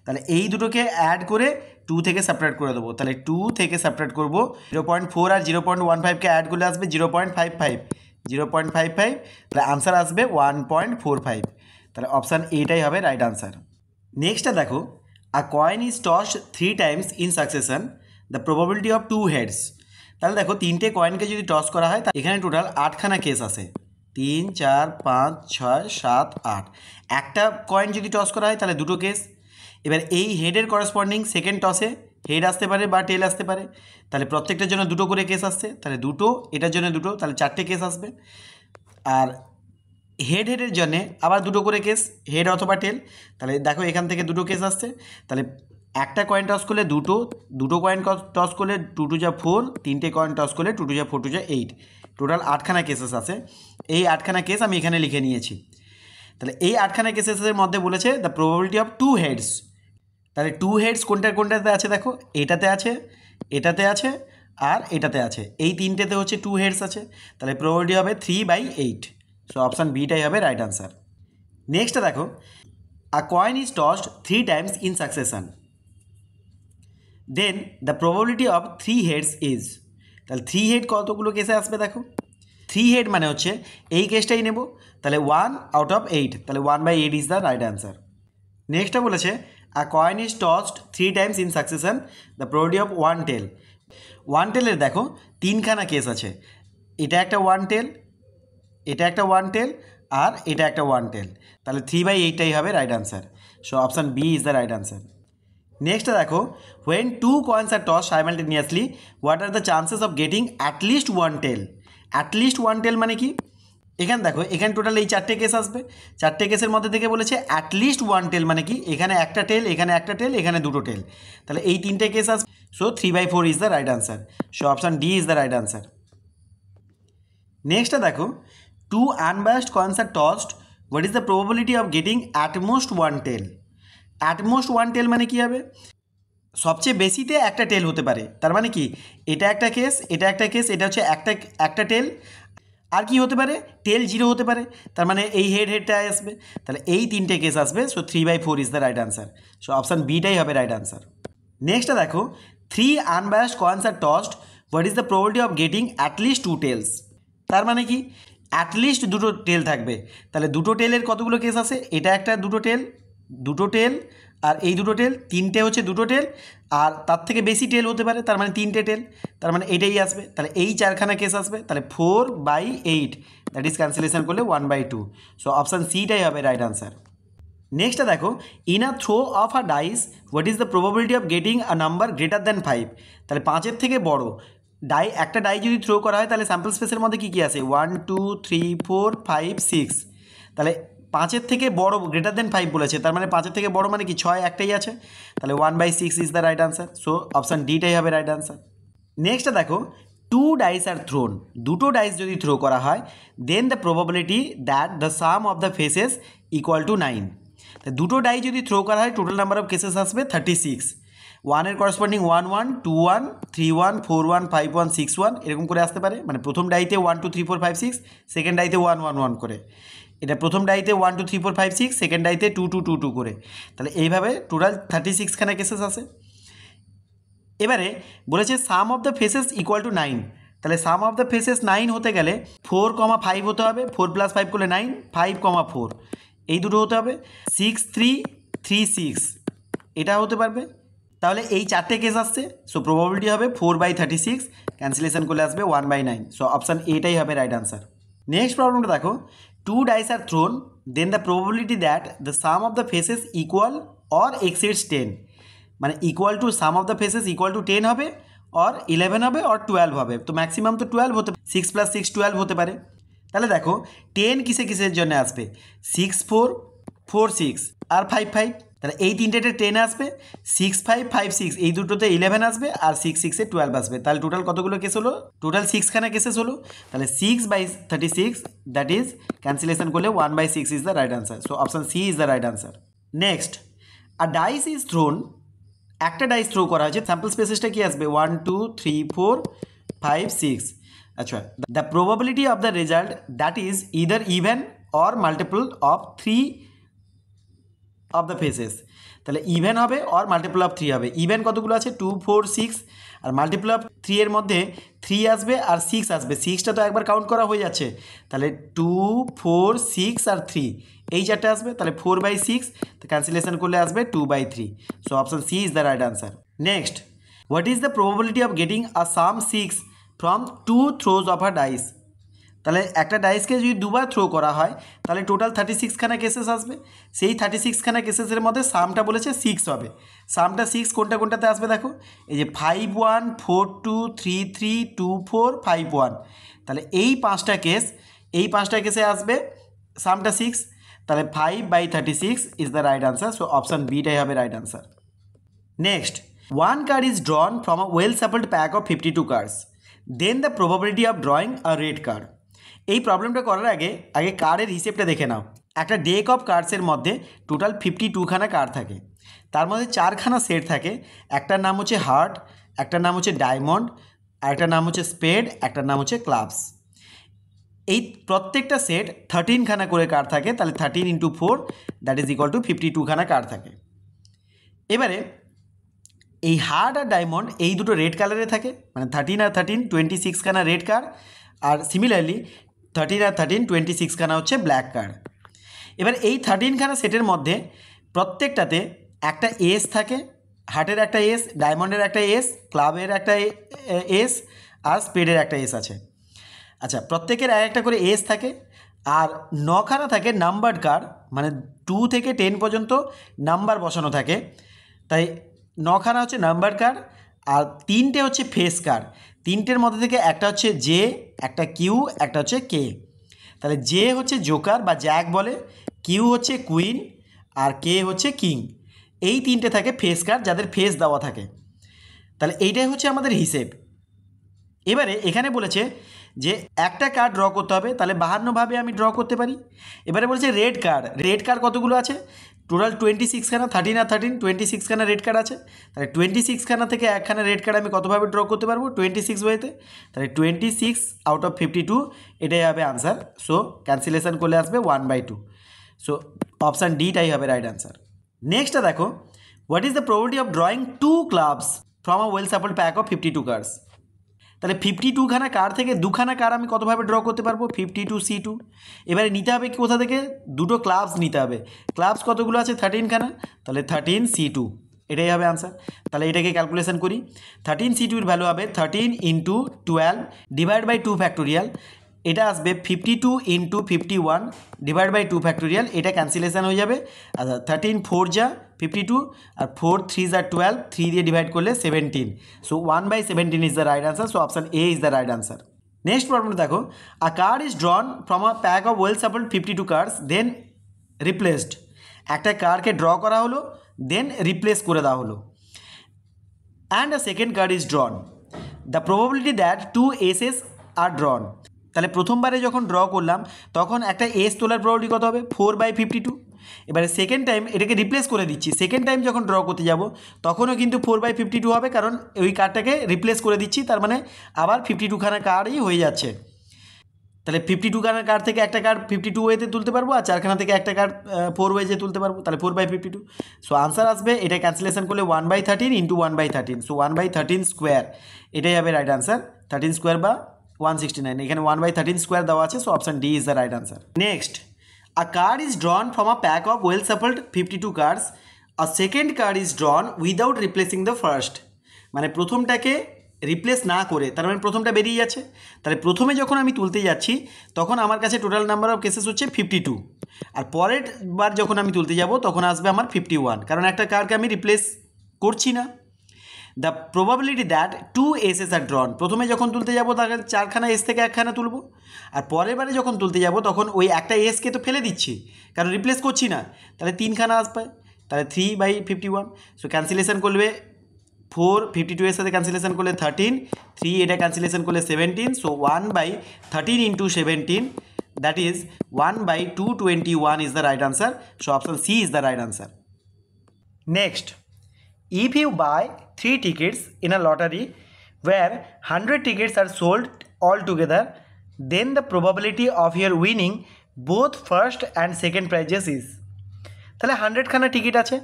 তাহলে এই দুটোকে অ্যাড করে 2 থেকে সেপারেট করে দেবো, তাহলে 2 থেকে সেপারেট করবো 0.4 আর 0.15কে অ্যাড করলে আসবে 0.55, তাহলে আনসার আসবে 1.45। তাহলে অপশান এইটাই হবে রাইট আনসার। নেক্সটটা দেখো, a coin is tossed 3 times in succession the probability of 2 heads. তাহলে দেখো তিনটে কয়েনকে যদি টস করা হয় এখানে টোটাল 8খানা কেস আছে, 3, 4, 5, 6, 7, 8। একটা কয়েন যদি টস করা হয় তাহলে দুটো কেস। এবার এই হেডের করেসপন্ডিং সেকেন্ড টসে হেড আসতে পারে বা টেল আসতে পারে, তাহলে প্রত্যেকটার জন্য দুটো করে কেস আসছে, তাহলে দুটো, এটার জন্য দুটো, তাহলে 4টে কেস আসবে। আর হেডের জন্য আবার দুটো করে কেস, হেড অথবা টেল, তাহলে দেখো এখান থেকে দুটো কেস আসছে। তাহলে একটা কয়েন টস করলে দুটো কয়েন টস করলে 2 2 যা 4, 3টে কয়েন টস করলে 2 2 যা 4 2 যা 8, টোটাল 8খানা কেসেস আছে। এই 8খানা কেস আমি এখানে লিখে নিয়েছি। তাহলে এই 8খানা কেসেসের মধ্যে বলেছে দ্য প্রবাবিলিটি অফ 2 হেডস। তাহলে 2 হেডস কোনটাতে আছে দেখো, এটাতে আছে, এটাতে আছে আর এটাতে আছে, এই তিনটেতে হচ্ছে 2 হেডস আছে, তাহলে প্রবাবিলিটি হবে 3/8। সো অপশান বিটাই হবে রাইট আনসার। নেক্সটটা দেখো, a coin is tossed 3 times in succession then the probability of 3 heads is. তাহলে 3 হেড কতগুলো কেসে আসবে দেখো, 3 হেড মানে হচ্ছে এই কেসটাই নেব, তাহলে 1 আউট অফ 8, তাহলে 1/8 ইজ দ্য রাইট আনসার। নেক্সটটা বলেছে a coin is tossed 3 times in succession the probability of 1 tail. 1 টেলের দেখো 3খানা কেস আছে, এটা একটা 1 টেল, এটা একটা 1 টেল আর এটা একটা 1 টেল, তাহলে 3/8টাই হবে right answer. So option B is the right answer. Next দেখো, when 2 coins are tossed simultaneously what are the chances of getting at least 1 tail। at least 1 tail মানে কি, এখানে দেখো, এখানে টোটাল এই 4টে কেস আসবে। 4টে কেসের মধ্যে থেকে বলেছে অ্যাটলিস্ট 1 টেল, মানে কি এখানে একটা টেল, এখানে একটা টেল, এখানে 2টো টেল, তাহলে এই 3টে কেস আসবে। So 3/4 is the right answer. So option D is the right answer. নেক্সটটা দেখো, 2 unbiased coins are tossed, what is the probability of getting at most 1 tail? At most 1 tail মানে কী হবে? সবচেয়ে বেশিতে একটা টেল হতে পারে, তার মানে কি এটা একটা কেস, এটা একটা কেস, এটা হচ্ছে একটা টেল, আর কি হতে পারে? টেল 0 হতে পারে, তার মানে এই হেডটা আসবে, তাহলে এই 3টে কেস আসবে। So 3/4 is the right answer. So option বিটাই হবে রাইট আনসার। নেক্সটটা দেখো, 3 unbiased coins are tossed, what is the probability of getting at least 2 tails? তার মানে কি অ্যাটলিস্ট 2টো টেল থাকবে, তাহলে 2টো টেলের কতগুলো কেস আছে? এটা একটা 2টো টেল, 2টো টেল, আর এই 2টো টেল, 3টে হচ্ছে 2টো টেল, আর তার থেকে বেশি টেল হতে পারে, তার মানে 3টে টেল, তার মানে এটাই আসবে। তাহলে এই 4খানা কেস আসবে, তাহলে 4/8, দ্যাট ইজ ক্যান্সেলেশন করলে 1/2। সো অপশান সিটাই হবে রাইট আনসার। নেক্সটটা দেখো, in a throw of a dice, what is the probability of getting a number greater than 5? তাহলে 5-এর থেকে বড় একটা ডাই যদি থ্রো করা হয়, তাহলে স্যাম্পল স্পেসের মধ্যে কী কী আছে? 1 2 3 4 5 6, তাহলে 5-এর থেকে বড় গ্রেটার দেন 5 বলেছে, তার মানে 5-এর থেকে বড় মানে কি 6 একটাই আছে, তাহলে 1/6 is the right answer. So option ডিটাই হবে রাইট আনসার। নেক্সটটা দেখো, 2 ডাইস আর থ্রোন, 2টো ডাইস যদি থ্রো করা হয়, then the probability that the sum of the faces equal to 9। তো 2টো ডাই যদি থ্রো করা হয়, টোটাল নাম্বার অফ কেসেস আসবে 36। 1-এর করসপন্ডিং 1 1 2 1 3 1 4 1 5 1 6 1 এরকম করে আসতে পারে, মানে প্রথম ডাইতে 1 2 3 4 5 6, সেকেন্ড ডাইতে 1 1 1 করে, এটা প্রথম ডাইতে 1 2 3 4 5 6, সেকেন্ড ডাইতে 2 2 2 2 করে, তাহলে এইভাবে টোটাল 36খানা কেসেস আছে। এবারে বলেছে sum of the faces equal to 9, তাহলে সাম অফ দ্য ফেসেস 9 হতে গেলে 4, 5 হতে হবে, 4 + 5 করলে 9, 5, 4 এই দুটো হতে হবে, 6 3 3 6 এটা হতে পারবে, তাহলে এই 4টে কেস আসছে। সো প্রবাবিলিটি হবে 4/36, ক্যান্সেলেশন করলে আসবে 1/9। সো অপশান এটাই হবে রাইট আনসার। নেক্সট প্রবলেমটা দেখো, 2 dice are thrown, then the probability that the sum of the faces equal or exceeds 10, মানে equal to sum of the faces equal to 10 হবে, or 11 হবে, অর 12 হবে, তো ম্যাক্সিমাম তো 12 হতে, 6 + 6 12 হতে পারে। তাহলে দেখো 10 কিসের জন্য আসবে? 6 4 4 6 আর 5 5, তাহলে এই 3টেতে 10 আসবে, 6 5 5 6 এই দুটোতে 11 আসবে, আর 6 6-এ 12 আসবে, তাহলে টোটাল কতগুলো কেস হলো? টোটাল 6খানা কেসেস হলো, তাহলে 6/36, দ্যাট ইজ ক্যান্সেলেশন করলে 1/6 is the right answer. So option C is the right answer. Next, a dice is thrown, একটা ডাইস থ্রো করা হয়েছে, স্যাম্পল স্পেসেসটা কি আসবে? 1 2 3 4 5 6। আচ্ছা, the probability of the result that is either even or multiple of 3 of the faces, তাহলে even হবে or multiple of 3 হবে। Even কতগুলো আছে? 2 4 6, আর মাল্টিপল অফ 3 এর মধ্যে 3 আসবে আর 6 আসবে, 6টা তো একবার কাউন্ট করা হয়ে যাচ্ছে, তাহলে 2 4 6 আর 3 এই 4টে আসবে, তাহলে 4/6, তো ক্যান্সেলেশন করলে আসবে 2/3। So option C is the right answer. Next, what is the probability of getting a sum 6 from 2 throws of a dice? তাহলে একটা ডাইসকে যদি দুবার থ্রো করা হয়, তাহলে টোটাল 36খানা কেসেস আসবে, সেই 36খানা কেসেসের মধ্যে সামটা বলেছে 6 হবে, সামটা 6 কোনটাতে আসবে? দেখো এই যে 5 1 4 2 3 3 2 4 5 1, তাহলে এই 5টা কেস, এই 5টা কেসে আসবে সামটা 6, তাহলে 5/36 is the right answer. So option বিটাই হবে right answer. Next, 1 card is drawn from a well shuffled pack of 52 cards, then the probability of drawing a red card. এই প্রবলেমটা করার আগে কার্ডের হিসেবটা দেখে নাও। একটা ডেক অফ কার্ডসের মধ্যে টোটাল 52খানা কার্ড থাকে, তার মধ্যে 4খানা সেট থাকে, একটার নাম হচ্ছে হার্ট, একটার নাম হচ্ছে ডায়মন্ড, একটার নাম হচ্ছে স্পেড, একটার নাম হচ্ছে ক্লাবস। এই প্রত্যেকটা সেট 13খানা করে কার্ড থাকে, তাহলে 13 × 4 দ্যাট ইজ ইকুয়াল টু 52খানা কার্ড থাকে। এবারে এই হার্ট আর ডায়মন্ড এই দুটো রেড কালারে থাকে, মানে 13 আর 13 26খানা রেড কার্ড, আর সিমিলারলি 13 আর 13 26খানা হচ্ছে ব্ল্যাক কার্ড। এবার এই 13খানা সেটের মধ্যে প্রত্যেকটাতে একটা এস থাকে, হার্টের একটা এস, ডায়মন্ডের একটা এস, ক্লাবের একটা এস, আর স্পেডের একটা এস আছে। আচ্ছা, প্রত্যেকের একটা করে এস থাকে, আর 9খানা থাকে নাম্বারড কার্ড, মানে 2 থেকে 10 পর্যন্ত নাম্বার বসানো থাকে, তাই 9খানা হচ্ছে নাম্বার কার্ড, আর 3টে হচ্ছে ফেস কার্ড। 3টের মধ্যে থেকে একটা হচ্ছে জে, একটা কিউ, একটা হচ্ছে কে। তাহলে জে হচ্ছে জোকার বা জ্যাক বলে, কিউ হচ্ছে কুইন, আর কে হচ্ছে কিং। এই তিনটে থাকে ফেস কার্ড, যাদের ফেস দেওয়া থাকে। তাহলে এইটাই হচ্ছে আমাদের হিসেব। এবারে এখানে বলেছে যে একটা কার্ড ড্র করতে হবে, তাহলে 52ভাবে আমি ড্র করতে পারি। এবারে বলেছে রেড কার্ড কতগুলো আছে, টোটাল 26খানা, 13 আর 13 26খানা রেড কার্ড আছে। তাহলে 26খানা থেকে একখানা রেড কার্ড আমি কতভাবে ড্র করতে পারবো, 26 ওয়েতে। তাহলে 26 আউট অফ 52 এটাই হবে আনসার। সো ক্যান্সেলেশন করলে আসবে 1/2। সো অপশান ডিটাই হবে রাইট আনসার। নেক্সটটা দেখো, what is the probability of drawing 2 clubs from a well support pack of 52 cards. তাহলে 52খানা কার্ড থেকে 2খানা কার্ড আমি কতভাবে ড্র করতে পারবো, 52C2। এবারে নিতে হবে কোথা থেকে, দুটো ক্লাবস নিতে হবে। ক্লাবস কতগুলো আছে, 13খানা, তাহলে 13C2 এটাই হবে আনসার। তাহলে এটাকে ক্যালকুলেশন করি। 13C2 এর ভ্যালু হবে 13 × 12 ডিভাইড বাই 2 ফ্যাক্টোরিয়াল। এটা আসবে 52 × 51 ডিভাইড বাই 2 ফ্যাক্টোরিয়াল। এটা ক্যান্সেলেশন হয়ে যাবে। আচ্ছা 13 4 যা 52 আর 4 3 যা 12, 3 দিয়ে ডিভাইড করলে 17। So 1/17 is the right answer. So option A is the right answer. Next problem দেখো, a card is drawn from a pack of well support 52 cards then replaced. একটা কার্ডকে ড্র করা হলো, দেন রিপ্লেস করে দেওয়া হলো। And a second card is drawn, the probability that 2 aces are drawn. তাহলে প্রথমবারে যখন ড্র করলাম তখন একটা এস তোলার প্রবাবিলিটি কত হবে, 4/52। এবারে সেকেন্ড টাইম এটাকে রিপ্লেস করে দিচ্ছি, সেকেন্ড টাইম যখন ড্র করতে যাব তখনও কিন্তু 4/52 হবে, কারণ ওই কার্ডটাকে রিপ্লেস করে দিচ্ছি, তার মানে আবার 52খানা কার্ডই হয়ে যাচ্ছে। তাহলে 52খানা কার্ড থেকে একটা কার্ড 52 ওয়েতে তুলতে পারবো, আর 4খানা থেকে একটা কার্ড 4 ওয়েজে তুলতে পারবো, তাহলে 4/52। সো আনসার আসবে, এটা ক্যান্সেলেশন করলে 1/13 × 1/13, সো 1/13 স্কোয়ার এটাই হবে রাইট আনসার। 13 স্কোয়ার বা 169, এখানে 1/13 স্কোয়ার দেওয়া আছে। So option D is the right answer. Next, a card is drawn from a pack of well support 52 cards, a second card is ড্রন without replacing the first. মানে প্রথমটাকে replace না করে, তার মানে প্রথমটা বেরিয়ে যাচ্ছে। তাহলে প্রথমে যখন আমি তুলতে যাচ্ছি তখন আমার কাছে টোটাল নাম্বার অফ কেসেস হচ্ছে 52, আর পরের বার যখন আমি তুলতে যাব তখন আসবে আমার 51, কারণ একটা কার্ডকে আমি রিপ্লেস করছি না। The probability that 2 aces are drawn, প্রথমে যখন তুলতে যাব তাহলে 4খানা এস থেকে একখানা তুলব, আর পরের বারে যখন তুলতে যাব তখন ওই একটা এসকে তো ফেলে দিচ্ছি, কারণ রিপ্লেস করছি না, তাহলে 3খানা আসবে, তাহলে 3/51। সো ক্যান্সেলেশন করবে 4, 52 এর সাথে ক্যান্সেলেশন করলে 13, 3 এটা ক্যান্সেলেশন করলে 17। So 1/13 × 17, that is 1/221 is the right answer. So option C is the right answer. Next, if you buy 3 tickets in a lottery where 100 tickets are sold all together, then the probability of your winning both first and second prizes is। তাহলে 100খানা ticket আছে,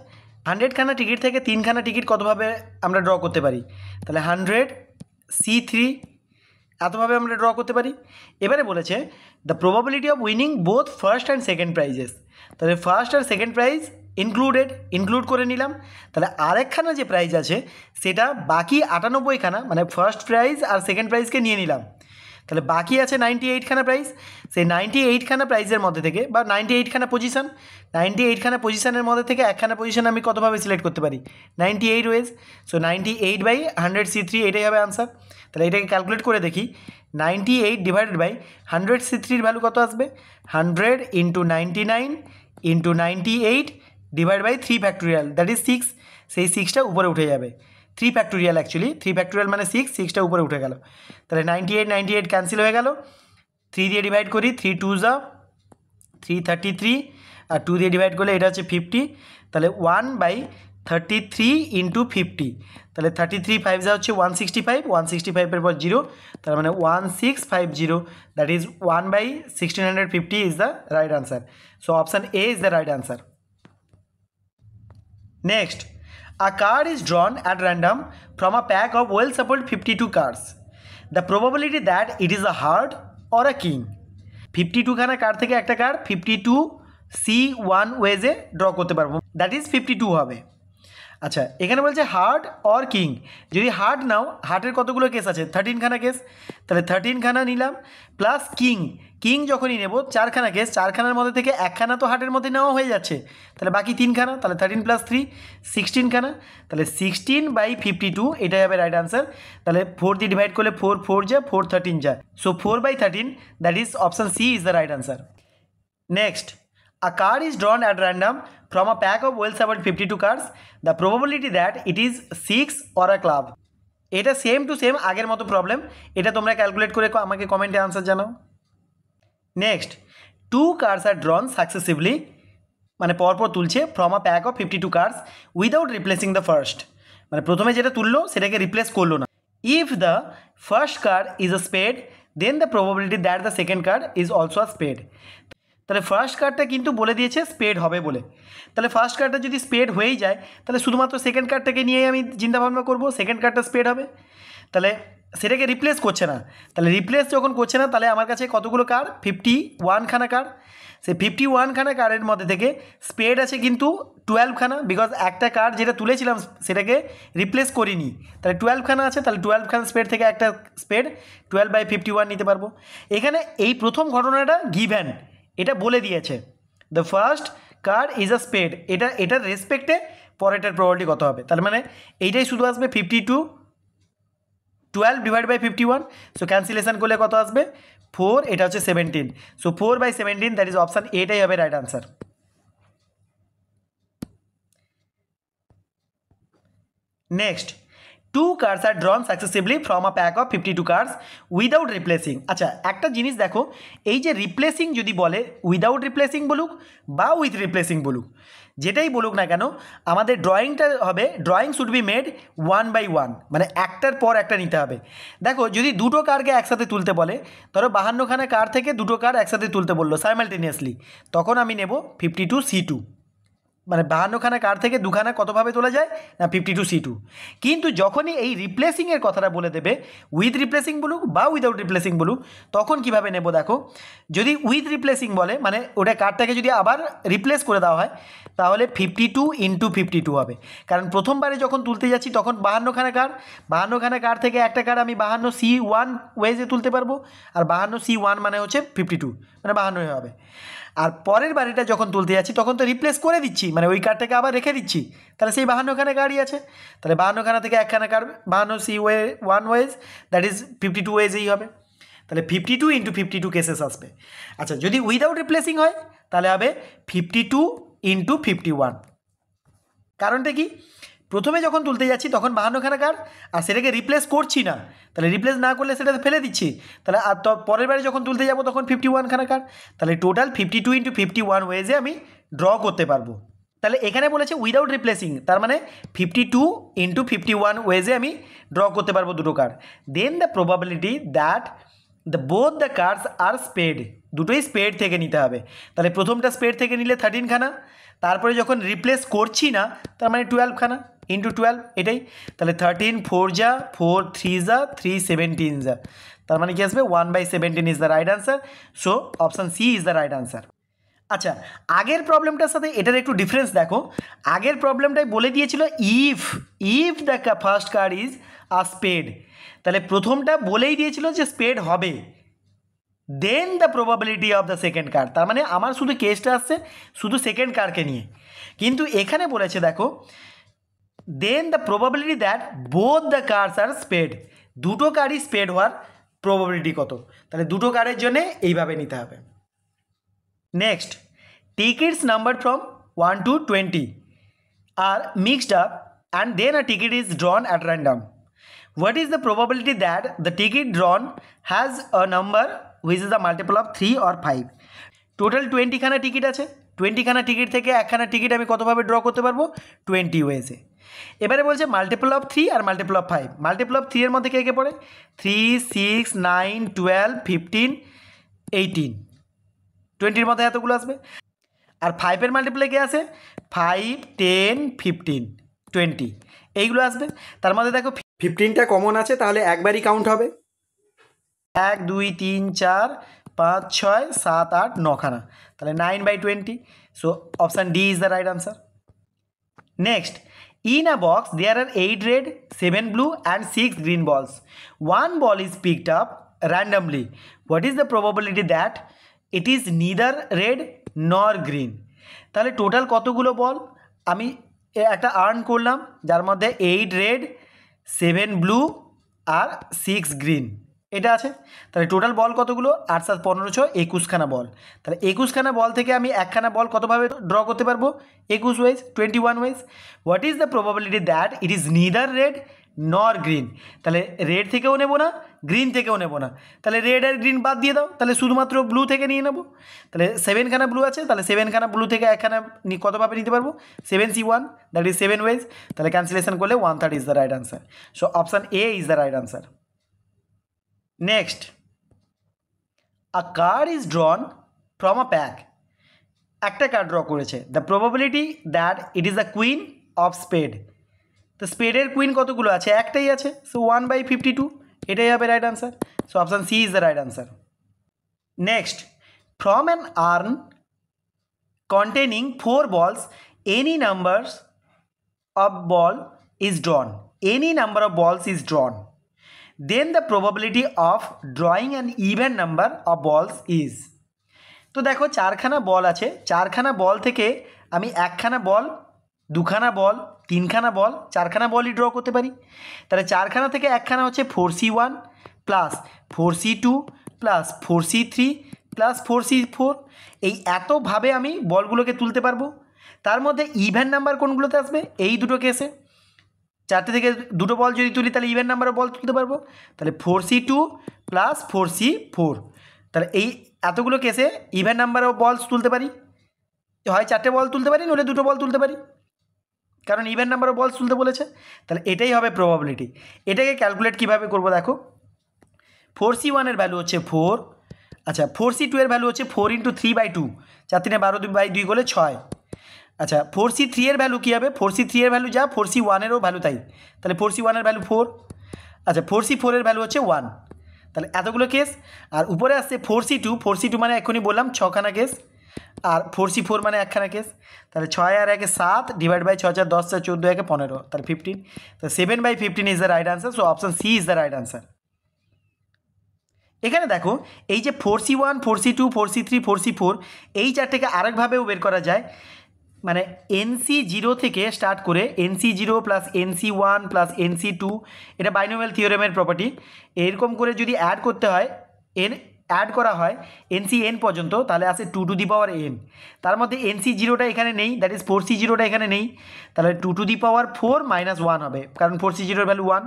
100খানা ticket থেকে 3খানা ticket কতভাবে আমরা draw করতে পারি, তাহলে 100C3 এতভাবে আমরা draw করতে পারি। এবারে বলেছে the probability of winning both first and second prices, তাহলে ফার্স্ট আর সেকেন্ড প্রাইজ ইনক্লুড করে নিলাম। তাহলে আরেকখানা যে প্রাইজ আছে সেটা বাকি 98খানা, মানে ফার্স্ট প্রাইজ আর সেকেন্ড প্রাইজকে নিয়ে নিলাম, তাহলে বাকি আছে 98খানা প্রাইজ। সেই 98খানা প্রাইজের মধ্যে থেকে, বা 98খানা পজিশন, 98খানা পজিশনের মধ্যে থেকে একখানা পজিশন আমি কতভাবে সিলেক্ট করতে পারি, 98 ওয়েজ। সো 98/100C3 এটাই হবে আনসার। তাহলে এটাকে ক্যালকুলেট করে দেখি, 98 ডিভাইডেড বাই 100C3 ভ্যালু কত আসবে, 100 × 99 × 98 divide by 3 factorial, that is 6। সেই 6টা উপরে উঠে যাবে, 3 ফ্যাক্টোরিয়াল অ্যাকচুয়ালি, 3 ফ্যাক্টোরিয়াল মানে 6টা উপরে উঠে গেল। তাহলে 98 ক্যান্সেল হয়ে গেল, 3 দিয়ে ডিভাইড করি, 3 2 যা 333, আর 2 দিয়ে ডিভাইড করলে এটা হচ্ছে 50। তাহলে 1/33 × 50, তাহলে 33 5 যা হচ্ছে 165, 165 এর পর 0, তার মানে 1650, that is 1/1650 is the right answer. So option A is the right answer. Next, a card is drawn at random from a pack of well shuffled 52 cards. The probability that it is a heart or a king. 52খানা card থেকে একটা card 52C1 ওয়েজে draw করতে পারবো, that is 52 হবে। আচ্ছা এখানে বলছে heart or king, যদি হার্ট নাও, হার্টের কতগুলো কেস আছে, 13খানা কেস, তাহলে 13খানা নিলাম, প্লাস কিং, কিং যখনই নেব 4খানা কেস, 4খানার মধ্যে থেকে 1খানা তো হার্টের মধ্যে নেওয়া হয়ে যাচ্ছে, তাহলে বাকি 3খানা, তাহলে 13 + 3 16খানা, তাহলে 16/52 এটাই হবে রাইট আনসার। তাহলে 4 দিয়ে ডিভাইড করলে 4 4 যা 4 13 যা, so 4/13, that is option C is the right answer. Next, a card is drawn at random from a pack of well about 52 cards. The probability that it is 6 or a club. এটা same to same আগের মতো problem, এটা তোমরা calculate করে আমাকে কমেন্টে answer জানাও। Next, 2 cards are drawn successively, মানে পরপর তুলছে, from a pack of 52 cards without replacing the first, মানে প্রথমে যেটা তুললো সেটাকে রিপ্লেস করলো না। If the first card is a spade then the probability that the second card is also a spade. তাহলে ফার্স্ট কার্ডটা কিন্তু বলে দিয়েছে স্পেড হবে বলে, তাহলে ফার্স্ট কার্ডটা যদি স্পেড হয়েই যায় তাহলে শুধুমাত্র সেকেন্ড কার্ডটাকে নিয়েই আমি চিন্তাভাবনা করবো সেকেন্ড কার্ডটা স্পেড হবে, তাহলে সেটাকে রিপ্লেস করছে না, তাহলে রিপ্লেস যখন করছে না তাহলে আমার কাছে কতগুলো কার্ড, 51খানা কার্ড, সেই 51খানা কার্ডের মধ্যে থেকে স্পেড আছে কিন্তু 12খানা, বিকজ একটা কার্ড যেটা তুলেছিলাম সেটাকে রিপ্লেস করিনি, তাহলে 12খানা আছে, তাহলে 12খানা স্পেড থেকে একটা স্পেড 12/51 নিতে পারবো। এখানে এই প্রথম ঘটনাটা গিভেন, এটা বলে দিয়েছে the first card is a spade, এটার রেসপেক্টে পরেরটার প্রবাবিলিটি কত হবে, তার মানে এইটাই শুধু আসবে 52 12/51, সো ক্যান্সেলেশন করলে কত আসবে 4, এটা হচ্ছে 17, সো 4/17, দ্যাট ইজ অপশান এটাই হবে right answer. Next, 2 cards are drawn successively from a pack of 52 cards without replacing। আচ্ছা একটা জিনিস দেখো, এই যে রিপ্লেসিং যদি বলে, উইদাউট রিপ্লেসিং বলুক বা উইথ রিপ্লেসিং বলুক, যেটাই বলুক না কেন, আমাদের ড্রয়িংটা হবে ড্রয়িং শুড বি মেড 1/1, মানে একটার পর একটা নিতে হবে। দেখো যদি দুটো কার্ডকে একসাথে তুলতে বলে, ধরো 52খানা কার্ড থেকে দুটো কার্ড একসাথে তুলতে বললো সাইমালটেনিয়াসলি, তখন আমি নেব 52C2, মানে 52খানা কার্ড থেকে দুখানা কতভাবে তোলা যায় না 52C2। কিন্তু যখনই এই রিপ্লেসিংয়ের কথাটা বলে দেবে, উইথ রিপ্লেসিং বলুক বা উইদাউট রিপ্লেসিং বলুক, তখন কিভাবে নেব দেখো, যদি উইথ রিপ্লেসিং বলে মানে ওটা কার্ডটাকে যদি আবার রিপ্লেস করে দেওয়া হয় তাহলে 52 × 52 হবে, কারণ প্রথমবারে যখন তুলতে যাচ্ছি তখন 52খানা কার্ড থেকে একটা কার্ড আমি 52C1 ওয়েজে তুলতে পারবো, আর 52C1 মানে হচ্ছে 52, মানে 52 হবে। আর পরের বাড়িটা যখন তুলতে যাচ্ছি তখন তো রিপ্লেস করে দিচ্ছি, মানে ওই কার্ডটাকে আবার রেখে দিচ্ছি, তাহলে সেই 52খানা কার্ডই আছে, তাহলে 52খানা থেকে একখানা card 52C1 ways, that is 52 ওয়েজেই হবে, তাহলে 52 × 52 কেসেস আসবে। আচ্ছা যদি উইদাউট রিপ্লেসিং হয় তাহলে হবে 52 × 51। কারণটা কি, প্রথমে যখন তুলতে যাচ্ছি তখন 52খানা কার্ড, আর সেটাকে রিপ্লেস করছি না, তাহলে রিপ্লেস না করলে সেটা ফেলে দিচ্ছি, তাহলে আর পরের বারে যখন তুলতে যাব তখন 51খানা কার্ড, তাহলে টোটাল 52 × 51 ওয়েজে আমি ড্র করতে পারবো। তাহলে এখানে বলেছে উইদাউট রিপ্লেসিং, তার মানে 52 × 51 ওয়েজে আমি ড্র করতে পারবো দুটো card. Then the probability that both the cards are spade, দুটোই স্পেড থেকে নিতে হবে, তাহলে প্রথমটা স্পেড থেকে নিলে 13খানা, তারপরে যখন রিপ্লেস করছি না তার মানে 12খানা × 12, এটাই, তাহলে 13 4 যা 4 3 যা 3 17 যা, তার মানে কি আসবে 1/17 is the right answer, so option C is the right answer. আচ্ছা আগের প্রবলেমটার সাথে এটার একটু ডিফারেন্স দেখো, আগের প্রবলেমটাই বলে দিয়েছিল if the first card is a spade, তাহলে প্রথমটা বলেই দিয়েছিল যে স্পেড হবে, then the probability of the second card, তার মানে আমার শুধু কেসটা আসছে শুধু সেকেন্ড কার্ডকে নিয়ে, কিন্তু এখানে বলেছে দেখো then the probability that both the cards are spade, দুটো কার্ডই স্পেড হওয়ার প্রবাবিলিটি কত, তাহলে দুটো কার্ডের জন্য এইভাবে নিতে হবে। Next, tickets number from 1 to 20 are mixed up and then a ticket is drawn at random. What is the probability that the ticket drawn has a number which is the multiple of 3 or 5? Total 20খানা ticket আছে, 20খানা ticket থেকে একখানা ticket আমি কতভাবে draw করতে পারবো 20 ওয়েজে। এবারে বলছে মাল্টিপল অফ 3 আর মাল্টিপল অফ 5, মাল্টিপল অফ 3 এর মধ্যে কে কে পড়ে 3 6 9 12 15 18, 20-র মধ্যে এতগুলো আসবে, আর 5-এর মাল্টিপ্লে কে আছে 5 10 15 20 এইগুলো আসবে, তার মধ্যে দেখো 15টা কমন আছে, তাহলে একবারই কাউন্ট হবে 1 2 3 4 5 6 7 8 9খানা, তাহলে 9/20, so option D is the right answer. Next, In a box, there are 8 red, 7 blue and 6 green balls. One ball is picked up randomly. What is the probability that it is neither red nor green? তাহলে total কতগুলো বল আমি একটা earn করলাম, যার মধ্যে 8 red, 7 blue আর 6 green এটা আছে। তাহলে টোটাল বল কতগুলো? 8 7 15 6 21খানা বল। তাহলে 21খানা বল থেকে আমি একখানা বল কতভাবে ড্র করতে পারবো? 21 ways, 21 ways. What is the probability that it is neither red nor green? তাহলে রেড থেকেও নেবো না, গ্রিন থেকেও নেবো না, তাহলে রেড আর গ্রিন বাদ দিয়ে দাও, তাহলে শুধুমাত্র ব্লু থেকে নিয়ে নেবো। তাহলে 7খানা ব্লু আছে, তাহলে 7খানা ব্লু থেকে একখানা কতভাবে নিতে পারবো? 7C1, that is 7 ways. তাহলে ক্যান্সেলেশন করলে 1/3 is the right answer. So option A is the right answer. Next, a card is drawn from a pack. একটা কার্ড ড্র করেছে। The probability that it is the queen of spade. তো স্পেডের queen কতগুলো আছে? একটাই আছে, so 1/52 এটাই হবে right answer. So option C is the right answer. Next, from an urn containing 4 balls, any numbers of ball is drawn. Any number of balls is drawn. Then the probability of drawing an even number of balls is. তো দেখো 4খানা বল আছে, 4খানা বল থেকে আমি একখানা বল, 2খানা বল, 3খানা বল, 4খানা বলই draw করতে পারি। তাহলে 4খানা থেকে একখানা হচ্ছে 4C1 plus 4C2 plus 4C3 plus 4C4। এই এতভাবে আমি বলগুলোকে তুলতে পারবো। তার মধ্যে ইভেন নাম্বার কোনগুলোতে আসবে? এই দুটো কেসে। 4টে থেকে 2টো বল যদি তুলি তাহলে ইভেন নাম্বারের বল তুলতে পারবো। তাহলে 4C2 প্লাস 4C4, তাহলে এই এতগুলো কেসে ইভেন নাম্বারের বলস তুলতে পারি। হয় 4টে বল তুলতে পারি, নইলে 2টো বল তুলতে পারি, কারণ ইভেন নাম্বারের বলস তুলতে বলেছে। তাহলে এটাই হবে প্রবাবিলিটি। এটাকে ক্যালকুলেট কীভাবে করবো দেখো। 4C1 এর ভ্যালু হচ্ছে 4, আচ্ছা 4C2 এর ভ্যালু হচ্ছে 4 × 3/2, 4 3 12 2/2 করলে 6। আচ্ছা 4C3 এর ভ্যালু কী হবে? 4C3 এর ভ্যালু যা 4C1 এরও ভ্যালু তাই, তাহলে 4C1 এর ভ্যালু 4। আচ্ছা 4C4 এর ভ্যালু হচ্ছে 1। তাহলে এতগুলো কেস। আর উপরে আসছে 4C2, 4C2 মানে এক্ষুনি বললাম 6খানা কেস, আর 4C4 মানে একখানা কেস। তাহলে 6 আর 1 7 ডিভাইড বাই 6 4 10 4 14 1 15, তাহলে 15। তো 7/15 is the right answer. So option C is the right answer. এখানে দেখো এই যে 4C1 4C2 4C3 4C4 এই চারটেকে আরেকভাবেও বের করা যায়। মানে NC0 থেকে স্টার্ট করে NC0 plus NC1 plus NC2, এটা বাইনোমিয়াল থিওরেমের প্রপার্টি। এরকম করে যদি অ্যাড করতে হয়, অ্যাড করা হয় NCn পর্যন্ত, তাহলে আসে 2n। তার মধ্যে NC0টা এখানে নেই, দ্যাট ইজ 4C0টা এখানে নেই, তাহলে 2⁴ - 1 হবে, কারণ 4C0 ভ্যালু 1।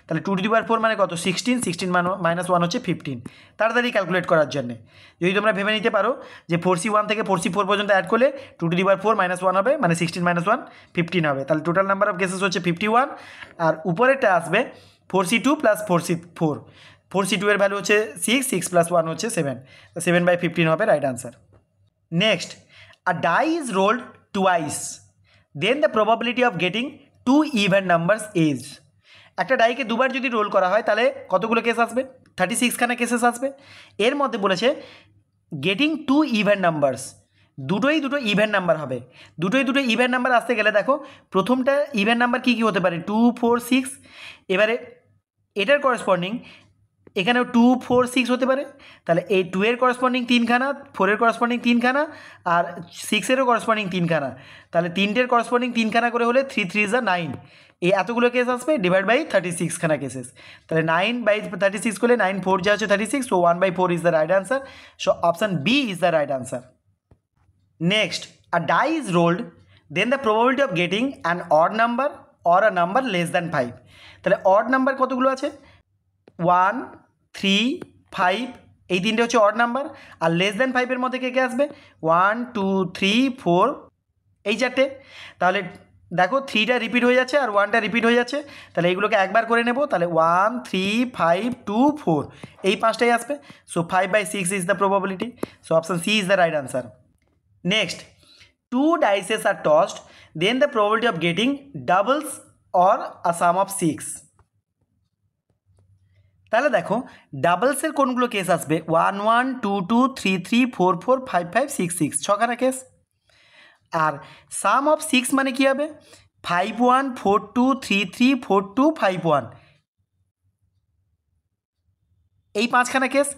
তাহলে 2⁴ মানে কত? 16, 16 - 1 হচ্ছে 15। তাড়াতাড়ি ক্যালকুলেট করার জন্যে যদি তোমরা ভেবে নিতে পারো যে 4C1 থেকে 4C4 পর্যন্ত অ্যাড করলে 2⁴ - 1 হবে, মানে 16 - 1 15 হবে। তাহলে টোটাল নাম্বার অফ কেসেস হচ্ছে 51। আর উপরেরটা আসবে 4C2 প্লাস 4C4। 4C2 এর ভ্যালু হচ্ছে 6, 6 + 1 হচ্ছে 7, 7/15 হবে right answer. Next, a die is rolled twice, then the probability of getting 2 even numbers is. একটা ডাইকে দুবার যদি রোল করা হয় তাহলে কতগুলো কেস আসবে? 36খানা কেসেস আসবে। এর মধ্যে বলেছে গেটিং 2 ইভেন নাম্বারস, দুটোই ইভেন নাম্বার হবে। দুটোই ইভেন নাম্বার আসতে গেলে দেখো প্রথমটা ইভেন নাম্বার কী কী হতে পারে? 2 4 6। এবারে এটার করসপন্ডিং এখানেও 2 4 6 হতে পারে, তাহলে এই 2 এর করসপন্ডিং 3খানা, 4 এর করসপন্ডিং 3খানা, আর 6 এরও করসপন্ডিং 3খানা, তাহলে 3টের করসপন্ডিং 3খানা করে হলে 3 3 = 9। এই এতগুলো কেস আসবে ডিভাইড বাই 36খানা কেসেস, তাহলে 9/36 করলে 9 4 যা হচ্ছে 36, so 1/4 is the right answer. So option B is the right answer. Next, a die is rolled, then the probability of getting an odd number or a number less than 5। তাহলে odd number কতগুলো আছে? 1 3 5, এই তিনটে হচ্ছে odd number. আর less than 5 এর মধ্যে কে কে আসবে? 1 2 3 4, এই চারটে। তাহলে দেখো 3টা রিপিট হয়ে যাচ্ছে আর 1টা রিপিট হয়ে যাচ্ছে, তাহলে এইগুলোকে একবার করে নেব। তাহলে 1 3 5 2 4, এই 5টাই আসবে। So 5/6 is the probability. So option C is the right answer. Next, 2 dices are tossed, then the probability of getting doubles or a sum of 6। তাহলে দেখো ডাবলসের কোনগুলো কেস আসবে? 1 1 2 2 3 3 4 4 5 5 6 6, 6খানা কেস। আর সাম অফ 6 মানে কী হবে? 5 1 4 2 3 3 4 2 5 1, এই পাঁচখানা কেস।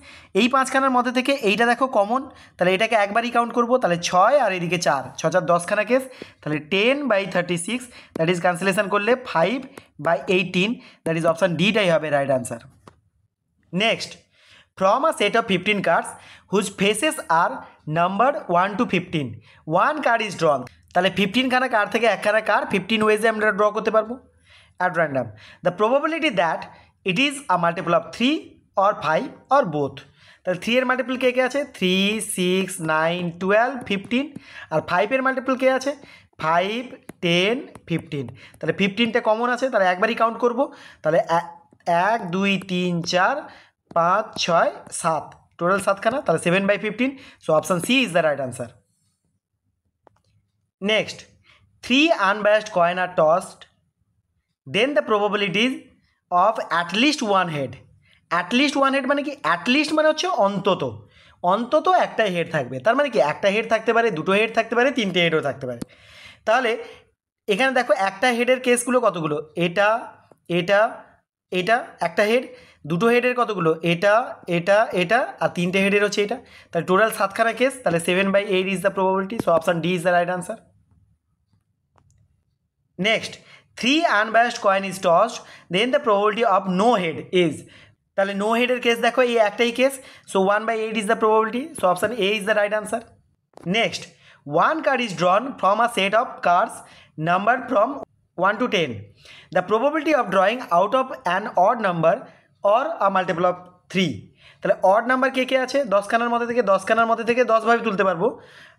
এই পাঁচখানার মধ্যে থেকে এইটা দেখো কমন, তাহলে এটাকে একবারই কাউন্ট করবো, তাহলে 6 আর এদিকে 4, 6 4 10খানা কেস, তাহলে 10/36, দ্যাট ইজ ক্যান্সেলেশন করলে 5/18, দ্যাট ইজ অপশান ডিটাই হবে right answer. Next, from a set of 15 cards whose faces are numbered 1 to 15, 1 card is drawn, তাহলে 15খানা কার্ড থেকে একখানা কার্ড 15 ওয়েজে আমরা ড্র করতে পারবো at random. The probability that it is a multiple of 3 or 5 or both, তাহলে 3 এর multiple কে কে আছে, 3 6 9 12 15, আর 5 এর মাল্টিপল কে আছে, 5 10 15, তাহলে 15টা কমন আছে, তাহলে একবারই কাউন্ট করব, তাহলে 1 2 3 4 5 6 7, টোটাল 7খানা, তাহলে 7/15, so option C is the right answer. Next, 3 unbiased coin are tossed, then the probabilities of at least one head, at least one head মানে কি, at least মানে হচ্ছে অন্তত, অন্তত একটা হেড থাকবে, তার মানে কি একটা হেড থাকতে পারে, দুটো হেড থাকতে পারে, তিনটে হেডও থাকতে পারে। তাহলে এখানে দেখো একটা হেডের কেসগুলো কতগুলো, এটা এটা এটা একটা হেড, দুটো হেডের কতগুলো, এটা এটা এটা, আর তিনটে হেডের হচ্ছে এটা, তাহলে টোটাল 7খানা কেস, তাহলে 7/8 is the probability, so option D is the right answer. Next, 3 unbiased coin is tossed, then the probability of no head is, তাহলে নো হেডের কেস দেখো এই একটাই case, so 1/8 is the probability, so option A is the right answer. Next, 1 card is drawn from a set of cards numbered from 1 to 10, the probability of drawing out of an odd number or a multiple of 3, তাহলে odd number কে কে আছে, 10খানার মধ্যে থেকে 10খানার মধ্যে থেকে 10ভাবে তুলতে পারবো।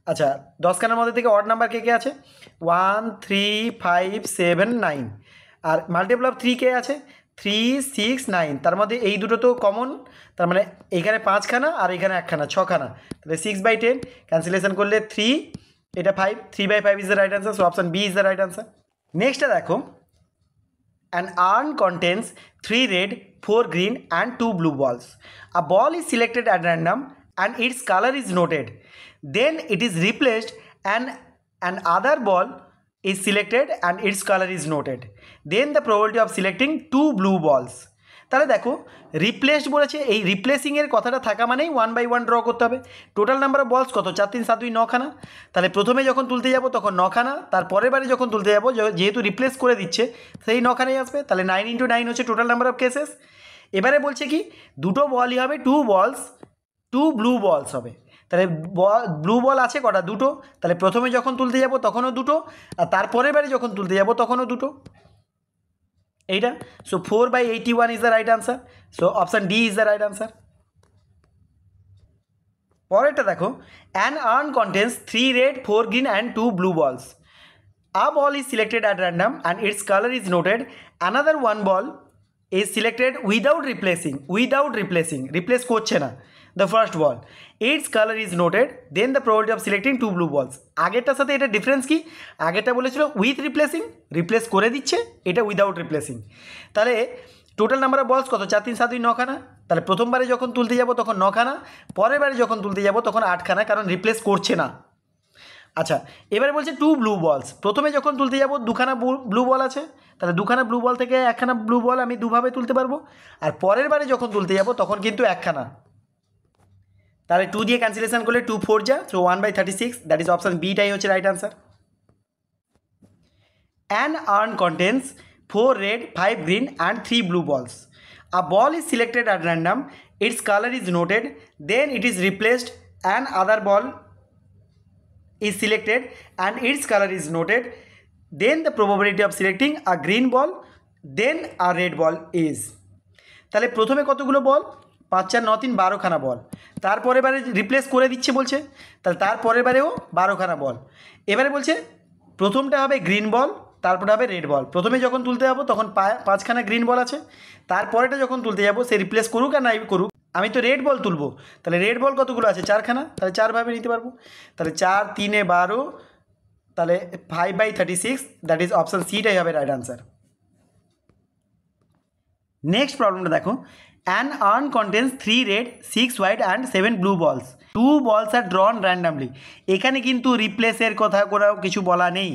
আচ্ছা, 10খানার মধ্যে থেকে অড নাম্বার কে কে আছে, 1 3 5 7 9, আর মাল্টিপল অফ 3 কে আছে, 3 6 9, তার মধ্যে এই দুটো তো কমন, তার মানে এইখানে 5খানা আর এখানে একখানা, 6খানা, তাহলে 6/10, ক্যান্সেলেশন করলে 3, এটা 5, 3/5 is the right answer, so option B is the right answer. নেক্সটটা দেখো, an urn contains 3 red, 4 green and 2 blue balls. A ball is selected at random and its color is noted. Then it is replaced and an other ball is selected and its color is noted. Then the probability of selecting 2 blue balls. তাহলে দেখো replaced বলেছে, এই রিপ্লেসিংয়ের কথাটা থাকা মানেই 1/1 draw করতে হবে। Total number of বলস কত, 4 3 7 2 9খানা, তাহলে প্রথমে যখন তুলতে যাব তখন 9খানা, তারপরের বারে যখন তুলতে যাব যেহেতু রিপ্লেস করে দিচ্ছে সেই 9খানাই আসবে, তাহলে 9 × 9 হচ্ছে টোটাল নাম্বার অফ কেসেস। এবারে বলছে কি দুটো বলই হবে, 2 balls, 2 ব্লু বলস হবে, তাহলে ব্লু বল আছে কটা, দুটো, তাহলে প্রথমে যখন তুলতে যাব তখনও দুটো, আর তারপরের বারে যখন তুলতে যাব তখনও দুটো, এইটা, so 4/81 is the right answer, so option D is the right answer. পরেরটা দেখো, an urn contains 3 red, 4 green and 2 blue balls. A ball is selected at random and its color is noted. Another one ball is selected without replacing, replace করছে না the first ball, its color is noted. Then the probability of selecting 2 blue balls. আগেরটার সাথে এটা difference কি, আগেরটা বলেছিল with replacing, replace করে দিচ্ছে, এটা উইদাউট রিপ্লেসিং। তাহলে টোটাল নাম্বার অফ বলস কত, 4 3 7 2 9খানা, তাহলে প্রথমবারে যখন তুলতে যাব তখন 9খানা, পরের বারে যখন তুলতে যাব তখন 8খানা, কারণ রিপ্লেস করছে না। আচ্ছা, এবারে বলছে 2 ব্লু বলস, প্রথমে যখন তুলতে যাব 2খানা ব্লু বল আছে, তাহলে 2খানা ব্লু বল থেকে একখানা ব্লু বল আমি দুভাবে তুলতে পারবো, আর পরের বারে যখন তুলতে যাব তখন কিন্তু একখানা, তাহলে 2 দিয়ে ক্যান্সেলেশন করলে 2 4 যা, সো 1/36, দ্যাট ইজ অপশান বিটাই হচ্ছে right answer. An urn contains 4 red, 5 green and 3 blue balls. A ball is selected at random, its color is noted, then it is replaced, and other ball is selected and its color is noted. Then the probability of selecting a green ball, then a red ball is, তাহলে প্রথমে কতগুলো বল, 5 4 9 3 12খানা বল, তারপরে বারে replace করে দিচ্ছে বলছে, তাহলে তারপরের বারেও 12খানা বল। এবারে বলছে প্রথমটা হবে গ্রিন বল, তারপরে হবে রেড বল, প্রথমে যখন তুলতে যাবো তখন 5খানা গ্রিন বল আছে, তারপরেটা যখন তুলতে যাবো সে রিপ্লেস করুক আর নাই করুক, আমি তো রেড বল তুলবো, তাহলে রেড বল কতগুলো আছে, 4খানা, তাহলে 4ভাবে নিতে পারবো, তাহলে 4 3 12, তাহলে 5/36, দ্যাট ইজ অপশান সিটাই হবে রাইট আনসার। নেক্সট প্রবলেমটা দেখো, An urn contains 3 red, 6 white and 7 blue balls. 2 balls are drawn randomly. এখানে কিন্তু রিপ্লেসের কথা কোনো কিছু বলা নেই,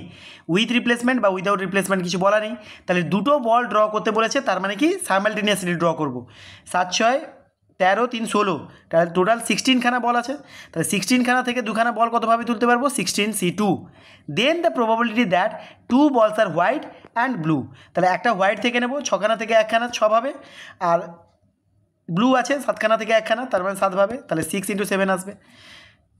উইথ রিপ্লেসমেন্ট বা উইদাউট রিপ্লেসমেন্ট কিছু বলা নেই। তাহলে দুটো বল ড্র করতে বলেছে, তার মানে কি সাইমালটেনিয়াসলি ড্র করব। 7 6 13 3 16, তাহলে টোটাল 16 খানা বল আছে। তাহলে 16 খানা থেকে দুখানা বল কতভাবে তুলতে পারবো? 16C2। Then the probability that 2 balls are white and blue, তাহলে একটা হোয়াইট থেকে নেব, 6 খানা থেকে একখানা 6 ভাবে, আর ব্লু আছে 7 খানা থেকে একখানা, তার মানে 7 ভাবে। তাহলে 6 × 7 আসবে,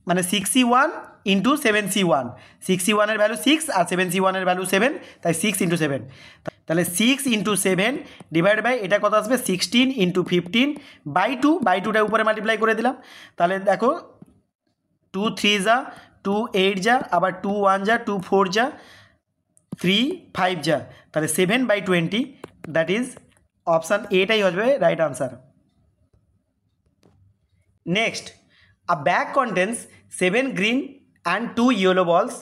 মানে 6C1 × 7C1। 6C1 এর ভ্যালু 6 আর 7C1 এর ভ্যালু 7, তাই 6 × 7। তাহলে 6 × 7 ডিভাইড বাই এটা কত আসবে? 16 × 15/2, বাই 2টা উপরে মাল্টিপ্লাই করে দিলাম। তাহলে দেখো 2 3 যা, 2 8 যা, আবার 2 1 যা, 2 4 যা, 3 5 যা, তাহলে 7/20, দ্যাট ইজ অপশান এটাই হবে right answer. Next, a bag contains 7 green and 2 yellow balls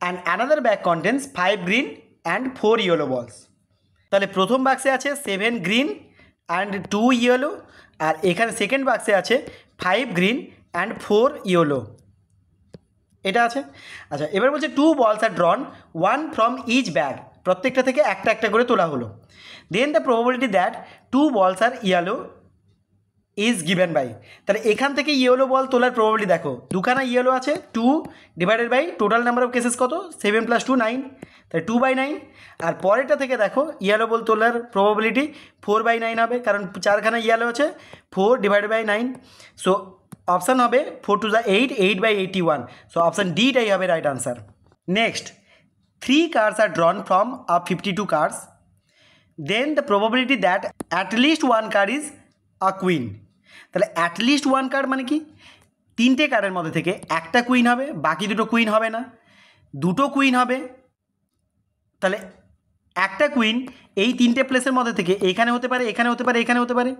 and another bag contains 5 green and 4 yellow balls. তাহলে প্রথম বাক্সে আছে 7 গ্রিন অ্যান্ড 2 ইয়েলো, আর এখানে সেকেন্ড বাক্সে আছে 5 গ্রিন অ্যান্ড 4 ইয়েলো, এটা আছে। আচ্ছা, এবার বলছে 2 balls R ড্রন, 1 from each bag, প্রত্যেকটা থেকে একটা একটা করে তোলা হলো। Then the probability that 2 balls are yellow is given by, তাহলে এখান থেকে ইয়েলো বল তোলার প্রবাবিলিটি দেখো, দুখানা ইয়েলো আছে, 2 divided by total number of cases কত? 7 + 2 9, তাহলে 2/9। আর পরেরটা থেকে দেখো ইয়েলো বল তোলার প্রবাবিলিটি 4/9 হবে, কারণ 4খানা ইয়েলো আছে, 4 ডিভাইডেড বাই 9। সো অপশান হবে 4 2 8, 8/81। সো অপশান ডিটাই হবে right answer. Next, 3 cards are drawn from a 52 cards. Then the probability that at least 1 card is a queen. তাহলে অ্যাটলিস্ট 1 কার্ড মানে কি? 3টে কার্ডের মধ্যে থেকে একটা কুইন হবে, বাকি দুটো কুইন হবে না, দুটো কুইন হবে। তাহলে একটা কুইন এই 3টে প্লেসের মধ্যে থেকে এখানে হতে পারে, এখানে হতে পারে, এখানে হতে পারে।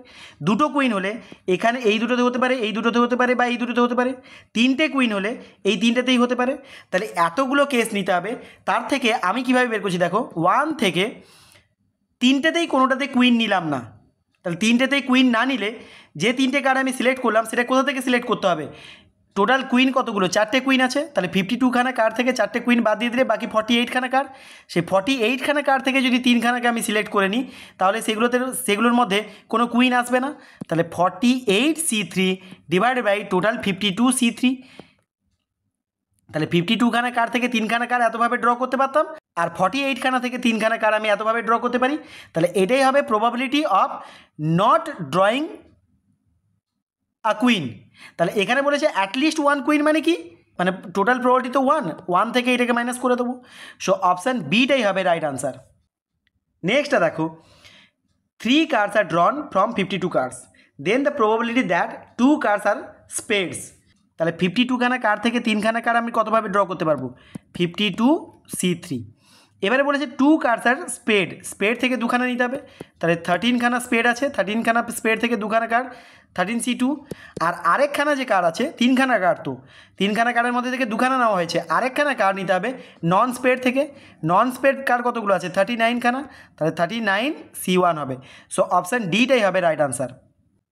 দুটো কুইন হলে এখানে এই দুটোতে হতে পারে, এই দুটোতে হতে পারে, বা এই দুটোতে হতে পারে। 3টে কুইন হলে এই 3টেতেই হতে পারে। তাহলে এতগুলো কেস নিতে হবে, তার থেকে আমি কীভাবে বের করছি দেখো, 1 থেকে 3টেতেই কোনোটাতে কুইন নিলাম না। তাহলে 3টেতেই কুইন না নিলে যে 3টে কার্ড আমি সিলেক্ট করলাম সেটা কোথা থেকে সিলেক্ট করতে হবে? টোটাল কুইন কতগুলো? 4টে কুইন আছে, তাহলে 52 খানা কার্ড থেকে 4টে কুইন বাদ দিয়ে দিলে বাকি 48 খানা কার্ড। সেই 48 খানা কার্ড থেকে যদি 3 খানাকে আমি সিলেক্ট করে নিই, তাহলে সেগুলোর মধ্যে কোনো কুইন আসবে না। তাহলে 48C3 divided by total 52C3। তাহলে 52 খানা কার্ড থেকে 3 খানা কার্ড এতভাবে ড্র করতে পারতাম, আর 48 খানা থেকে 3 খানা কার্ড আমি এতভাবে ড্র করতে পারি। তাহলে এটাই হবে probability of not drawing a queen. তাহলে এখানে বলেছে অ্যাটলিস্ট 1 কুইন মানে কি? মানে টোটাল প্রবাবিলিটি তো 1 থেকে এটাকে মাইনাস করে দেবো। সো অপশান বিটাই হবে রাইট আনসার। নেক্সটটা দেখো, 3 cards are drawn from 52 cards. Then the probability that 2 cards are spades. তাহলে 52 খানা কার্ড থেকে 3 খানা কার্ড আমি কতভাবে ড্র করতে পারবো? 52C3। এবারে বলেছে 2 cards are spade, স্পেড থেকে দুখানা নিতে হবে। তাহলে 13 খানা স্পেড আছে, 13 খানা স্পেড থেকে দুখানা কার্ড, 13C2। আর আরেকখানা যে কার্ড আছে 3 খানা কার্ড, তো 3 খানা কার্ডের মধ্যে থেকে দুখানা নেওয়া হয়েছে, আরেকখানা কার্ড নিতে হবে নন স্পেড থেকে। নন স্পেড কার্ড কতগুলো আছে? 39 খানা, তাহলে 39C1 হবে। সো অপশান ডিটাই হবে রাইট আনসার।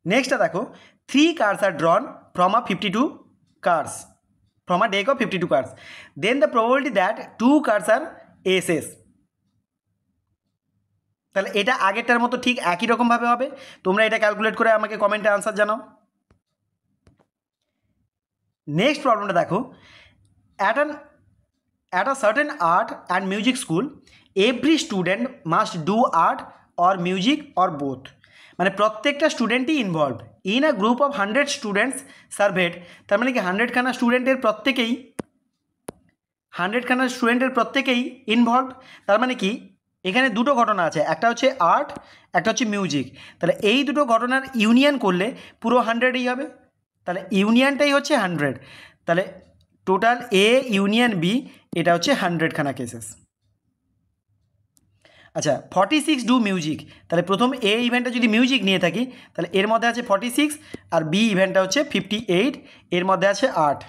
নেক্সটটা দেখো, 3 cards are drawn from a 52 cards, from a deck of 52 cards. Then the probability that 2 cards are aces. তাহলে এটা আগেরটার মতো ঠিক একই রকমভাবে হবে। তোমরা এটা ক্যালকুলেট করে আমাকে কমেন্টে আনসার জানাও। নেক্সট প্রবলেমটা দেখো, at a certain art and music school every student must do art or music or both. মানে প্রত্যেকটা স্টুডেন্টই involve in a group of 100 students surveyed. তার মানে কি 100 খানা স্টুডেন্টের প্রত্যেকেই ইনভলভ। তার মানে কি এখানে দুটো ঘটনা আছে, একটা হচ্ছে আর্ট, একটা হচ্ছে মিউজিক। তাহলে এই দুটো ঘটনার ইউনিয়ন করলে পুরো 100ই হবে। তাহলে ইউনিয়নটাই হচ্ছে 100। তাহলে টোটাল এ ইউনিয়ন বি, এটা হচ্ছে 100 খানা কেসেস। আচ্ছা, 46 ডু মিউজিক। তাহলে প্রথম এ ইভেন্টটা যদি মিউজিক নিয়ে থাকি, তাহলে এর মধ্যে আছে 46, আর বি ইভেন্টটা হচ্ছে 58, এর মধ্যে আছে 8।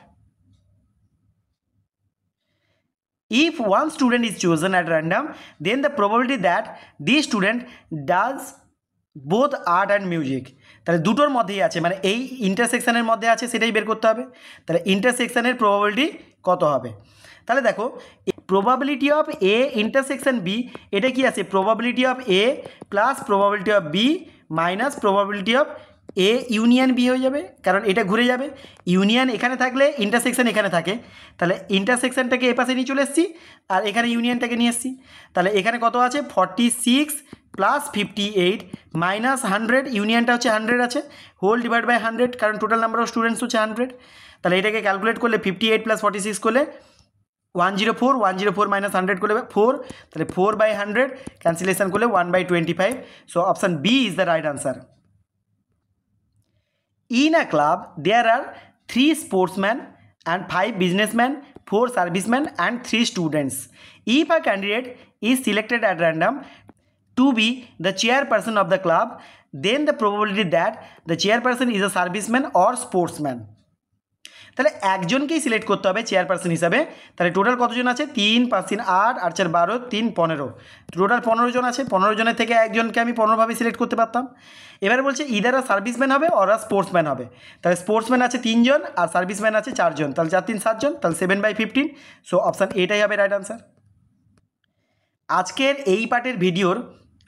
If one student is chosen at random, then the probability that this student does both art and music. তাহলে দুটোর মধ্যেই আছে, মানে এই ইন্টারসেকশানের মধ্যে আছে, সেটাই বের করতে হবে। তাহলে ইন্টারসেকশানের প্রবাবিলিটি কত হবে? তাহলে দেখো probability of A intersection B, এটা কি আছে? Probability of A plus probability of B minus probability of A union B হয়ে যাবে, কারণ এটা ঘুরে যাবে। ইউনিয়ন এখানে থাকলে ইন্টারসেকশন এখানে থাকে, তাহলে ইন্টারসেকশনটাকে এ পাশে নিয়ে চলে এসেছি আর এখানে ইউনিয়নটাকে নিয়ে এসেছি। তাহলে এখানে কত আছে? 46 প্লাস 58 মাইনাস 100, ইউনিয়নটা হচ্ছে 100 আছে, হোল ডিভাইড বাই 100, কারণ টোটাল নাম্বার অফ স্টুডেন্টস হচ্ছে 100। তাহলে এটাকে ক্যালকুলেট করলে 58 প্লাস 46 করলে 104, 104 মাইনাস 100 করলে 4, তাহলে 4/100 ক্যান্সেলেশন করলে 1/25। So option B is the right answer. In a club, there are 3 sportsmen and 5 businessmen, 4 servicemen and 3 students. If a candidate is selected at random to be the chairperson of the club, then the probability that the chairperson is a serviceman or sportsman. তাহলে একজনকেই select করতে হবে chairperson হিসাবে। তাহলে total কতজন আছে? 3 5 3 8 8 4 12 3 15, total 15 জন আছে। 15 জনের থেকে একজনকে আমি 15ভাবে সিলেক্ট করতে পারতাম। এবারে বলছে ইদার সার্ভিসম্যান হবে ওরা স্পোর্টসম্যান হবে। তাহলে স্পোর্টসম্যান আছে 3 জন আর সার্ভিসম্যান আছে 4 জন, তাহলে 4 3 7 জন, তাহলে 7/15। সো অপশান এটাই হবে রাইট আনসার। আজকের এই পার্টের ভিডিওর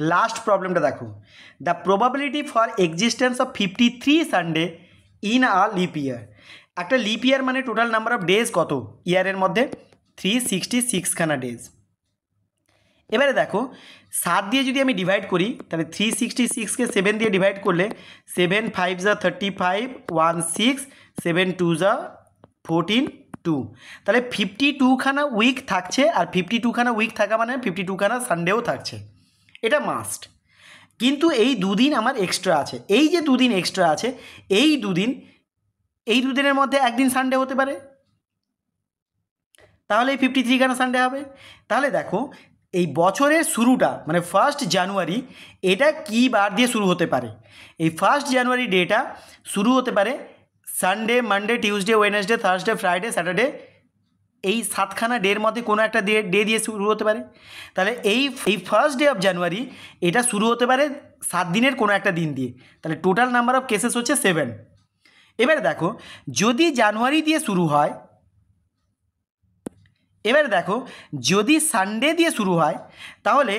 লাস্ট প্রবলেমটা দেখো। The probability for existence of 53 Sunday in a lip ইয়ার। একটা লিপ ইয়ার মানে টোটাল নাম্বার অফ ডেজ কত ইয়ারের মধ্যে? 366 খানা ডেজ। এবারে দেখো 7 দিয়ে যদি আমি ডিভাইড করি, তাহলে 366কে 7 দিয়ে ডিভাইড করলে 7 5 যা 35, 1 6, 7 2 যা 14, 2, তাহলে 52 খানা উইক থাকছে। আর 52 খানা উইক থাকা মানে 52 খানা সানডেও থাকছে, এটা মাস্ট। কিন্তু এই দুদিন আমার এক্সট্রা আছে, এই যে দুদিন এক্সট্রা আছে, এই দুদিনের মধ্যে একদিন সানডে হতে পারে, তাহলে এই 53 খানা সানডে হবে। তাহলে দেখো এই বছরের শুরুটা মানে 1 জানুয়ারি, এটা কী বার দিয়ে শুরু হতে পারে? এই 1 জানুয়ারি ডেটা শুরু হতে পারে Sunday, Monday, Tuesday, Wednesday, Thursday, Friday, Saturday, এই 7খানা ডের মধ্যে কোনো একটা ডে দিয়ে শুরু হতে পারে। তাহলে এই 1 ডে অফ জানুয়ারি এটা শুরু হতে পারে 7 দিনের কোনো একটা দিন দিয়ে। তাহলে টোটাল নাম্বার অফ কেসেস হচ্ছে 7। এবারে দেখো যদি জানুয়ারি দিয়ে শুরু হয়, এবারে দেখো যদি সানডে দিয়ে শুরু হয়, তাহলে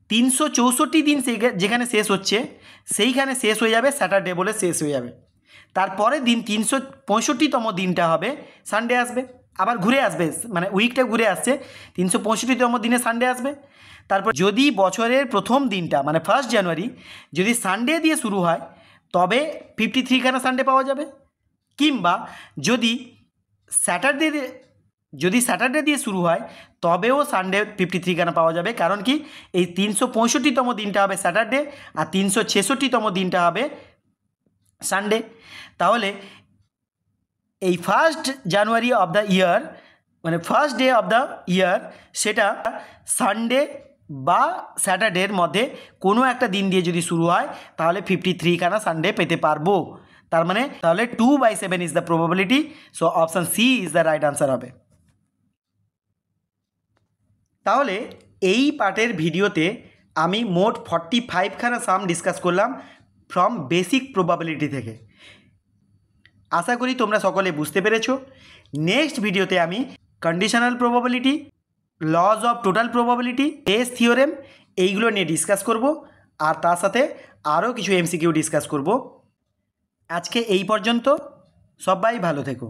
364 দিন যেখানে শেষ হচ্ছে সেইখানে শেষ হয়ে যাবে স্যাটারডে বলে শেষ হয়ে যাবে। তারপরে দিন 365তম দিনটা হবে সানডে আসবে, আবার ঘুরে আসবে, মানে উইকটা ঘুরে আসছে, 365তম দিনে সানডে আসবে। তারপর যদি বছরের প্রথম দিনটা মানে 1 জানুয়ারি যদি সানডে দিয়ে শুরু হয়, তবে 53 খানা সানডে পাওয়া যাবে। কিংবা যদি স্যাটারডে দিয়ে শুরু হয়, তবেও সানডে 53 খানা পাওয়া যাবে। কারণ কি এই 365তম দিনটা হবে স্যাটারডে আর 366তম দিনটা হবে সানডে। তাহলে এই 1 জানুয়ারি অফ দ্য ইয়ার মানে 1 ডে অফ দ্য ইয়ার সেটা সানডে বা স্যাটারডের মধ্যে কোনো একটা দিন দিয়ে যদি শুরু হয়, তাহলে 53 খানা সানডে পেতে পারবো। তার মানে তাহলে 2/7 is the probability. So option C is the right answer হবে। তাহলে এই পার্টের ভিডিওতে আমি মোট 45 খানা সাম ডিসকাস করলাম ফ্রম বেসিক প্রবাবিলিটি থেকে। আশা করি তোমরা সকলে বুঝতে পেরেছো। নেক্সট ভিডিওতে আমি conditional probability, lodge of total probability, base theorem এইগুলো নিয়ে ডিসকাস করব, আর তার সাথে আরও কিছু এমসিকিউ ডিসকাস করব। আজকে এই পর্যন্ত, সবাই ভালো থেকো।